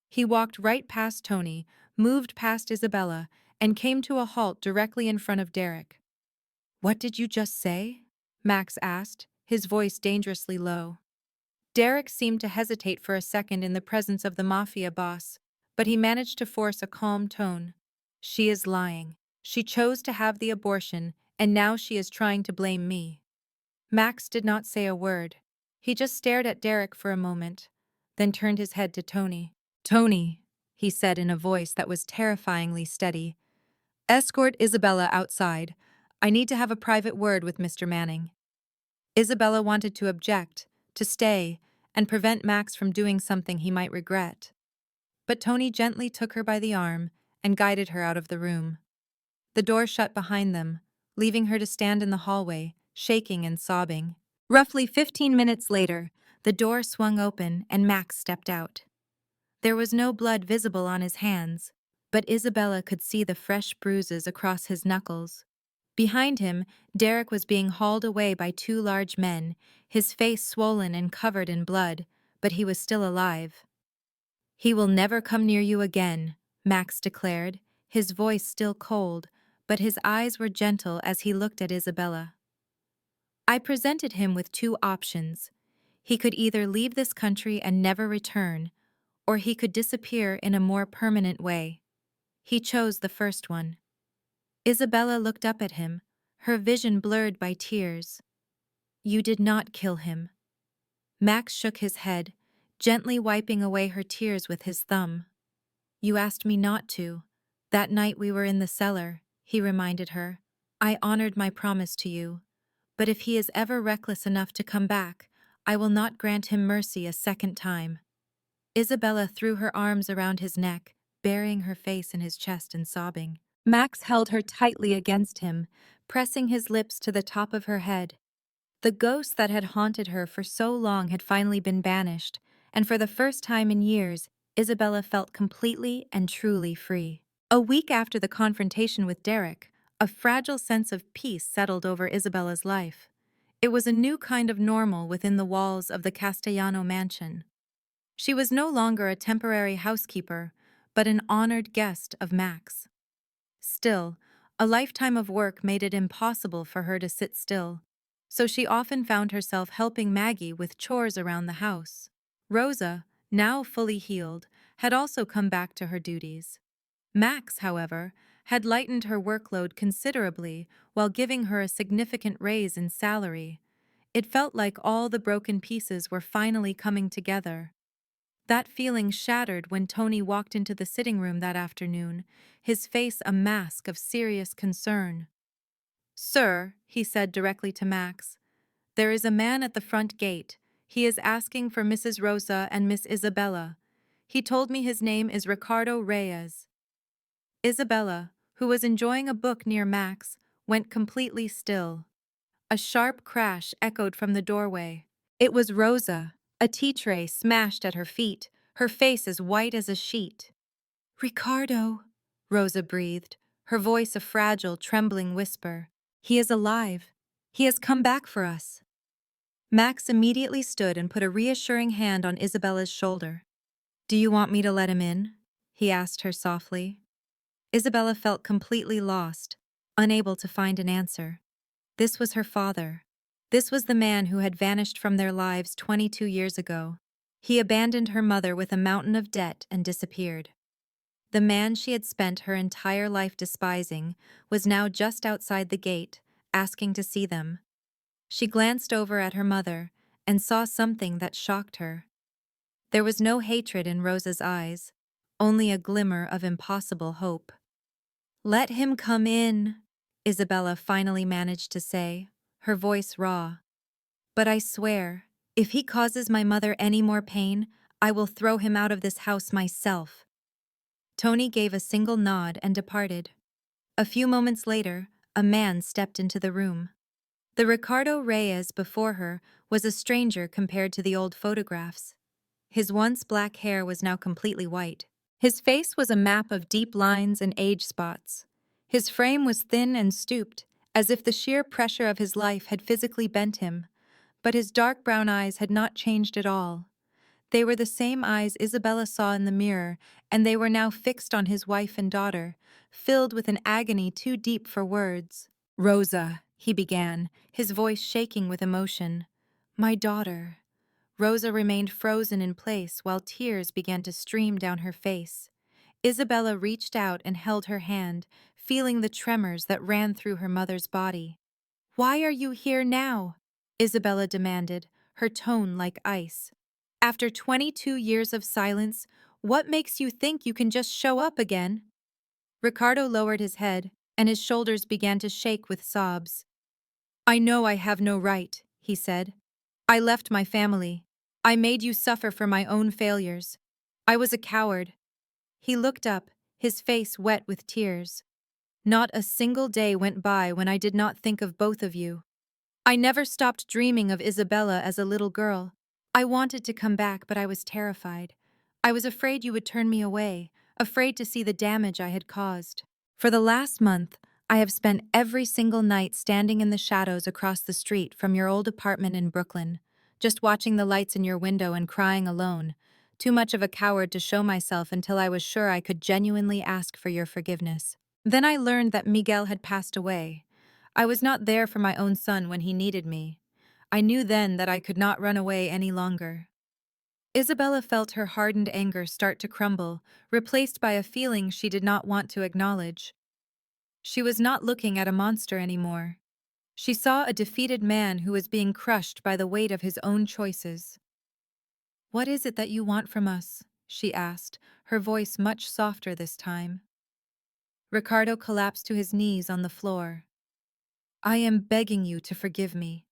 He walked right past Tony, moved past Isabella, and came to a halt directly in front of Derek. "What did you just say?" Max asked, his voice dangerously low. Derek seemed to hesitate for a second in the presence of the Mafia boss, but he managed to force a calm tone. "She is lying. She chose to have the abortion, and now she is trying to blame me." Max did not say a word. He just stared at Derek for a moment, then turned his head to Tony. "Tony," he said in a voice that was terrifyingly steady, "escort Isabella outside. I need to have a private word with Mr. Manning." Isabella wanted to object, to stay, and prevent Max from doing something he might regret. But Tony gently took her by the arm and guided her out of the room. The door shut behind them, leaving her to stand in the hallway, shaking and sobbing. Roughly 15 minutes later, the door swung open and Max stepped out. There was no blood visible on his hands, but Isabella could see the fresh bruises across his knuckles. Behind him, Derek was being hauled away by two large men, his face swollen and covered in blood, but he was still alive. "He will never come near you again," Max declared, his voice still cold, but his eyes were gentle as he looked at Isabella. "I presented him with two options. He could either leave this country and never return, or he could disappear in a more permanent way. He chose the first one." Isabella looked up at him, her vision blurred by tears. "You did not kill him." Max shook his head, gently wiping away her tears with his thumb. "You asked me not to. That night we were in the cellar," he reminded her. "I honored my promise to you. But if he is ever reckless enough to come back, I will not grant him mercy a second time." Isabella threw her arms around his neck, burying her face in his chest and sobbing. Max held her tightly against him, pressing his lips to the top of her head. The ghost that had haunted her for so long had finally been banished, and for the first time in years, Isabella felt completely and truly free. A week after the confrontation with Derek, a fragile sense of peace settled over Isabella's life. It was a new kind of normal within the walls of the Castellano mansion. She was no longer a temporary housekeeper, but an honored guest of Max. Still, a lifetime of work made it impossible for her to sit still, so she often found herself helping Maggie with chores around the house. Rosa, now fully healed, had also come back to her duties. Max, however, had lightened her workload considerably while giving her a significant raise in salary. It felt like all the broken pieces were finally coming together. That feeling shattered when Tony walked into the sitting room that afternoon, his face a mask of serious concern. "Sir," he said directly to Max, "there is a man at the front gate. He is asking for Mrs. Rosa and Miss Isabella. He told me his name is Ricardo Reyes." Isabella, who was enjoying a book near Max, went completely still. A sharp crash echoed from the doorway. It was Rosa, a tea tray smashed at her feet, her face as white as a sheet. "Ricardo," Rosa breathed, her voice a fragile, trembling whisper. He is alive. He has come back for us. Max immediately stood and put a reassuring hand on Isabella's shoulder. Do you want me to let him in? He asked her softly. Isabella felt completely lost, unable to find an answer. This was her father. This was the man who had vanished from their lives 22 years ago. He abandoned her mother with a mountain of debt and disappeared. The man she had spent her entire life despising was now just outside the gate, asking to see them. She glanced over at her mother and saw something that shocked her. There was no hatred in Rosa's eyes, only a glimmer of impossible hope. Let him come in, Isabella finally managed to say, her voice raw. But I swear, if he causes my mother any more pain, I will throw him out of this house myself. Tony gave a single nod and departed. A few moments later, a man stepped into the room. The Ricardo Reyes before her was a stranger compared to the old photographs. His once black hair was now completely white. His face was a map of deep lines and age spots. His frame was thin and stooped, as if the sheer pressure of his life had physically bent him. But his dark brown eyes had not changed at all. They were the same eyes Isabella saw in the mirror, and they were now fixed on his wife and daughter, filled with an agony too deep for words. Rosa, he began, his voice shaking with emotion. My daughter. Rosa remained frozen in place while tears began to stream down her face. Isabella reached out and held her hand, feeling the tremors that ran through her mother's body. Why are you here now? Isabella demanded, her tone like ice. After 22 years of silence, what makes you think you can just show up again? Ricardo lowered his head, and his shoulders began to shake with sobs. I know I have no right, he said. I left my family. I made you suffer for my own failures. I was a coward. He looked up, his face wet with tears. Not a single day went by when I did not think of both of you. I never stopped dreaming of Isabella as a little girl. I wanted to come back, but I was terrified. I was afraid you would turn me away, afraid to see the damage I had caused. For the last month, I have spent every single night standing in the shadows across the street from your old apartment in Brooklyn, just watching the lights in your window and crying alone, too much of a coward to show myself until I was sure I could genuinely ask for your forgiveness. Then I learned that Miguel had passed away. I was not there for my own son when he needed me. I knew then that I could not run away any longer. Isabella felt her hardened anger start to crumble, replaced by a feeling she did not want to acknowledge. She was not looking at a monster anymore. She saw a defeated man who was being crushed by the weight of his own choices. What is it that you want from us? She asked, her voice much softer this time. Ricardo collapsed to his knees on the floor. I am begging you to forgive me.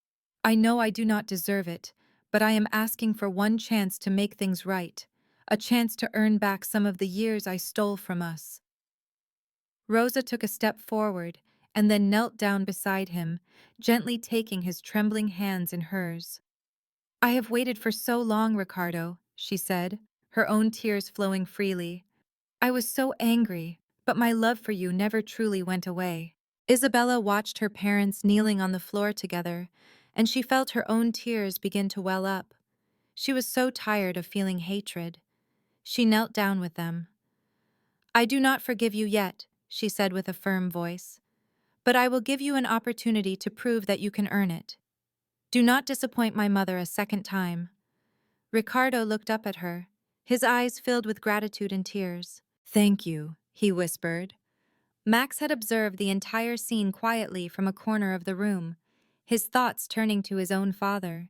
I know I do not deserve it, but I am asking for one chance to make things right, a chance to earn back some of the years I stole from us. Rosa took a step forward and then knelt down beside him, gently taking his trembling hands in hers. I have waited for so long, Ricardo, she said, her own tears flowing freely. I was so angry, but my love for you never truly went away. Isabella watched her parents kneeling on the floor together, and she felt her own tears begin to well up. She was so tired of feeling hatred. She knelt down with them. I do not forgive you yet, she said with a firm voice, but I will give you an opportunity to prove that you can earn it. Do not disappoint my mother a second time. Ricardo looked up at her, his eyes filled with gratitude and tears. Thank you, he whispered. Max had observed the entire scene quietly from a corner of the room, his thoughts turning to his own father.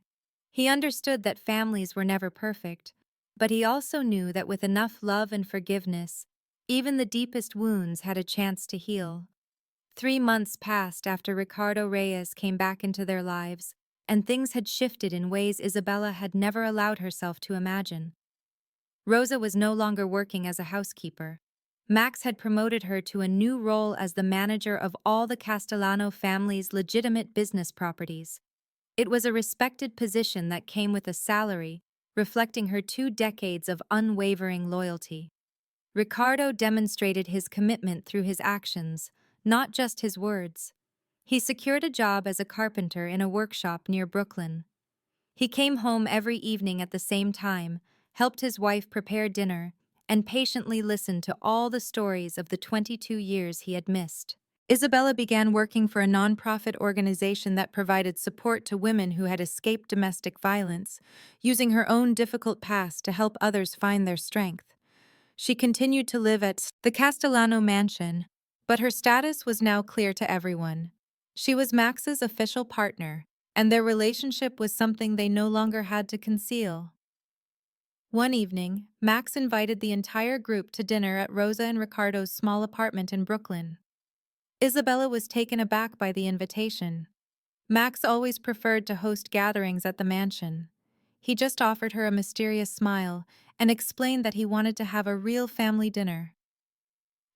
He understood that families were never perfect, but he also knew that with enough love and forgiveness, even the deepest wounds had a chance to heal. 3 months passed after Ricardo Reyes came back into their lives, and things had shifted in ways Isabella had never allowed herself to imagine. Rosa was no longer working as a housekeeper. Max had promoted her to a new role as the manager of all the Castellano family's legitimate business properties. It was a respected position that came with a salary, reflecting her 2 decades of unwavering loyalty. Ricardo demonstrated his commitment through his actions, not just his words. He secured a job as a carpenter in a workshop near Brooklyn. He came home every evening at the same time, helped his wife prepare dinner, and patiently listened to all the stories of the 22 years he had missed. Isabella began working for a nonprofit organization that provided support to women who had escaped domestic violence, using her own difficult past to help others find their strength. She continued to live at the Castellano mansion, but her status was now clear to everyone. She was Max's official partner, and their relationship was something they no longer had to conceal. One evening, Max invited the entire group to dinner at Rosa and Ricardo's small apartment in Brooklyn. Isabella was taken aback by the invitation. Max always preferred to host gatherings at the mansion. He just offered her a mysterious smile and explained that he wanted to have a real family dinner.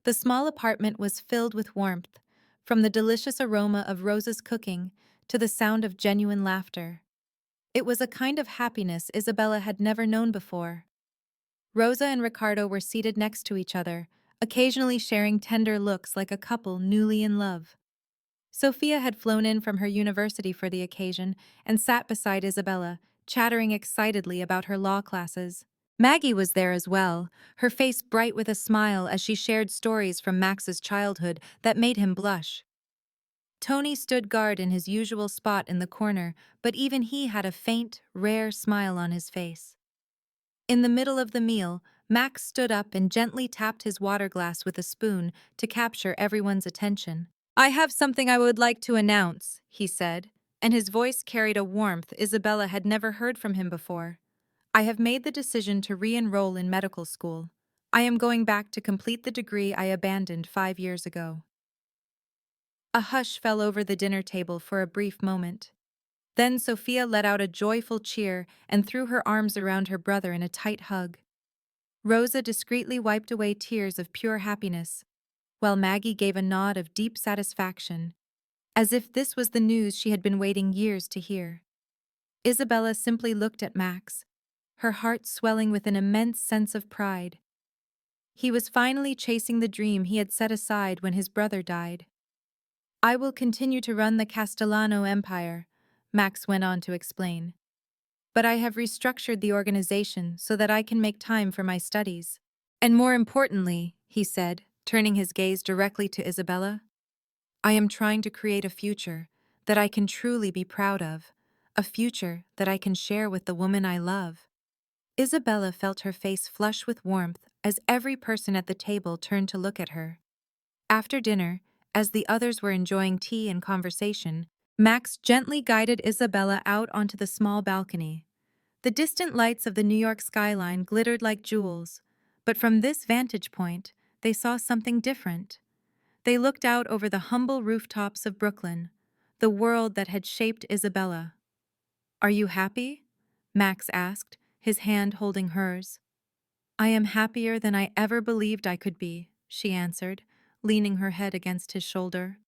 The small apartment was filled with warmth, from the delicious aroma of Rosa's cooking to the sound of genuine laughter. It was a kind of happiness Isabella had never known before. Rosa and Ricardo were seated next to each other, occasionally sharing tender looks like a couple newly in love. Sophia had flown in from her university for the occasion and sat beside Isabella, chattering excitedly about her law classes. Maggie was there as well, her face bright with a smile as she shared stories from Max's childhood that made him blush. Tony stood guard in his usual spot in the corner, but even he had a faint, rare smile on his face. In the middle of the meal, Max stood up and gently tapped his water glass with a spoon to capture everyone's attention. "I have something I would like to announce," he said, and his voice carried a warmth Isabella had never heard from him before. "I have made the decision to re-enroll in medical school. I am going back to complete the degree I abandoned 5 years ago." A hush fell over the dinner table for a brief moment. Then Sophia let out a joyful cheer and threw her arms around her brother in a tight hug. Rosa discreetly wiped away tears of pure happiness, while Maggie gave a nod of deep satisfaction, as if this was the news she had been waiting years to hear. Isabella simply looked at Max, her heart swelling with an immense sense of pride. He was finally chasing the dream he had set aside when his brother died. "I will continue to run the Castellano empire," Max went on to explain. "But I have restructured the organization so that I can make time for my studies. And more importantly," he said, turning his gaze directly to Isabella, "I am trying to create a future that I can truly be proud of, a future that I can share with the woman I love." Isabella felt her face flush with warmth as every person at the table turned to look at her. After dinner, as the others were enjoying tea and conversation, Max gently guided Isabella out onto the small balcony. The distant lights of the New York skyline glittered like jewels, but from this vantage point, they saw something different. They looked out over the humble rooftops of Brooklyn, the world that had shaped Isabella. "Are you happy?" Max asked, his hand holding hers. "I am happier than I ever believed I could be," she answered, leaning her head against his shoulder.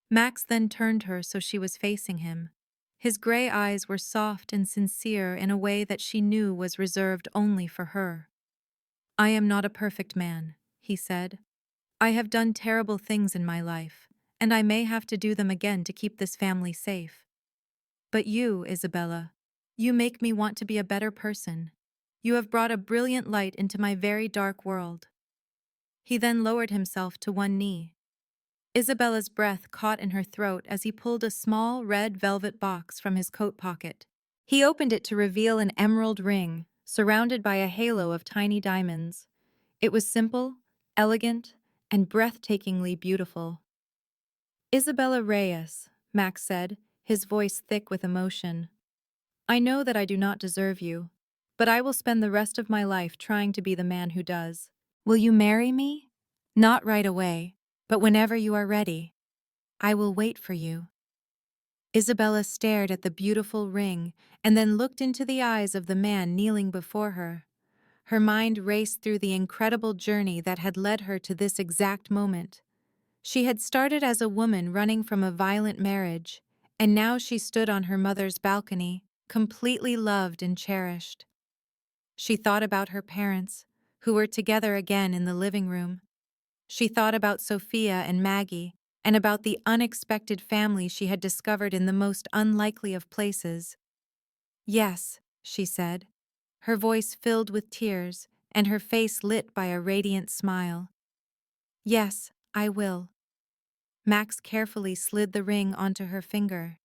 Max then turned her so she was facing him. His gray eyes were soft and sincere in a way that she knew was reserved only for her. "I am not a perfect man," he said. "I have done terrible things in my life, and I may have to do them again to keep this family safe. But you, Isabella, you make me want to be a better person. You have brought a brilliant light into my very dark world." He then lowered himself to one knee. Isabella's breath caught in her throat as he pulled a small red velvet box from his coat pocket. He opened it to reveal an emerald ring, surrounded by a halo of tiny diamonds. It was simple, elegant, and breathtakingly beautiful. "Isabella Reyes," Max said, his voice thick with emotion. "I know that I do not deserve you, but I will spend the rest of my life trying to be the man who does. Will you marry me? Not right away, but whenever you are ready. I will wait for you." Isabella stared at the beautiful ring and then looked into the eyes of the man kneeling before her. Her mind raced through the incredible journey that had led her to this exact moment. She had started as a woman running from a violent marriage, and now she stood on her mother's balcony, completely loved and cherished. She thought about her parents, who were together again in the living room. She thought about Sophia and Maggie, and about the unexpected family she had discovered in the most unlikely of places. "Yes," she said, her voice filled with tears and her face lit by a radiant smile. "Yes, I will." Max carefully slid the ring onto her finger.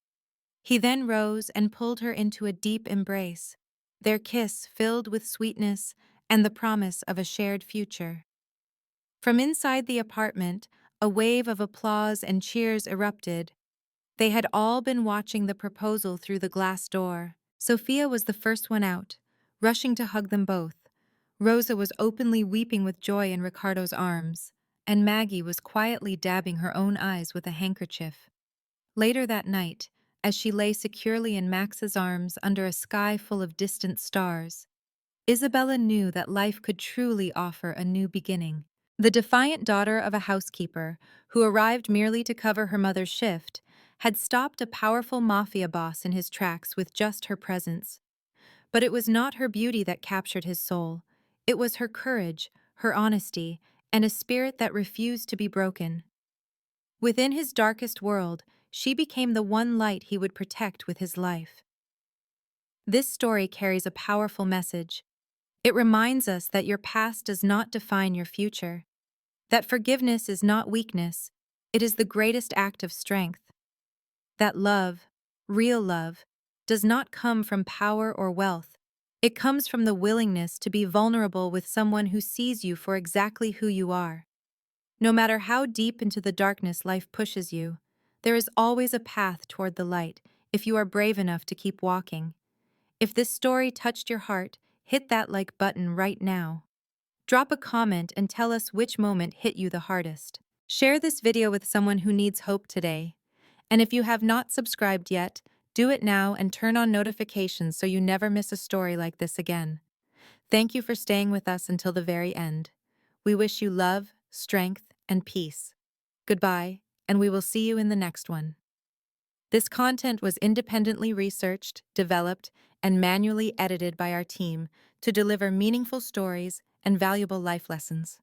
He then rose and pulled her into a deep embrace, their kiss filled with sweetness and the promise of a shared future. From inside the apartment, a wave of applause and cheers erupted. They had all been watching the proposal through the glass door. Sophia was the first one out, rushing to hug them both. Rosa was openly weeping with joy in Ricardo's arms, and Maggie was quietly dabbing her own eyes with a handkerchief. Later that night, as she lay securely in Max's arms under a sky full of distant stars, Isabella knew that life could truly offer a new beginning. The defiant daughter of a housekeeper, who arrived merely to cover her mother's shift, had stopped a powerful mafia boss in his tracks with just her presence. But it was not her beauty that captured his soul. It was her courage, her honesty, and a spirit that refused to be broken. Within his darkest world, she became the one light he would protect with his life. This story carries a powerful message. It reminds us that your past does not define your future, that forgiveness is not weakness, it is the greatest act of strength, that love, real love, does not come from power or wealth. It comes from the willingness to be vulnerable with someone who sees you for exactly who you are. No matter how deep into the darkness life pushes you, there is always a path toward the light if you are brave enough to keep walking. If this story touched your heart, hit that like button right now. Drop a comment and tell us which moment hit you the hardest. Share this video with someone who needs hope today. And if you have not subscribed yet, do it now and turn on notifications so you never miss a story like this again. Thank you for staying with us until the very end. We wish you love, strength, and peace. Goodbye, and we will see you in the next one. This content was independently researched, developed, and manually edited by our team to deliver meaningful stories and valuable life lessons.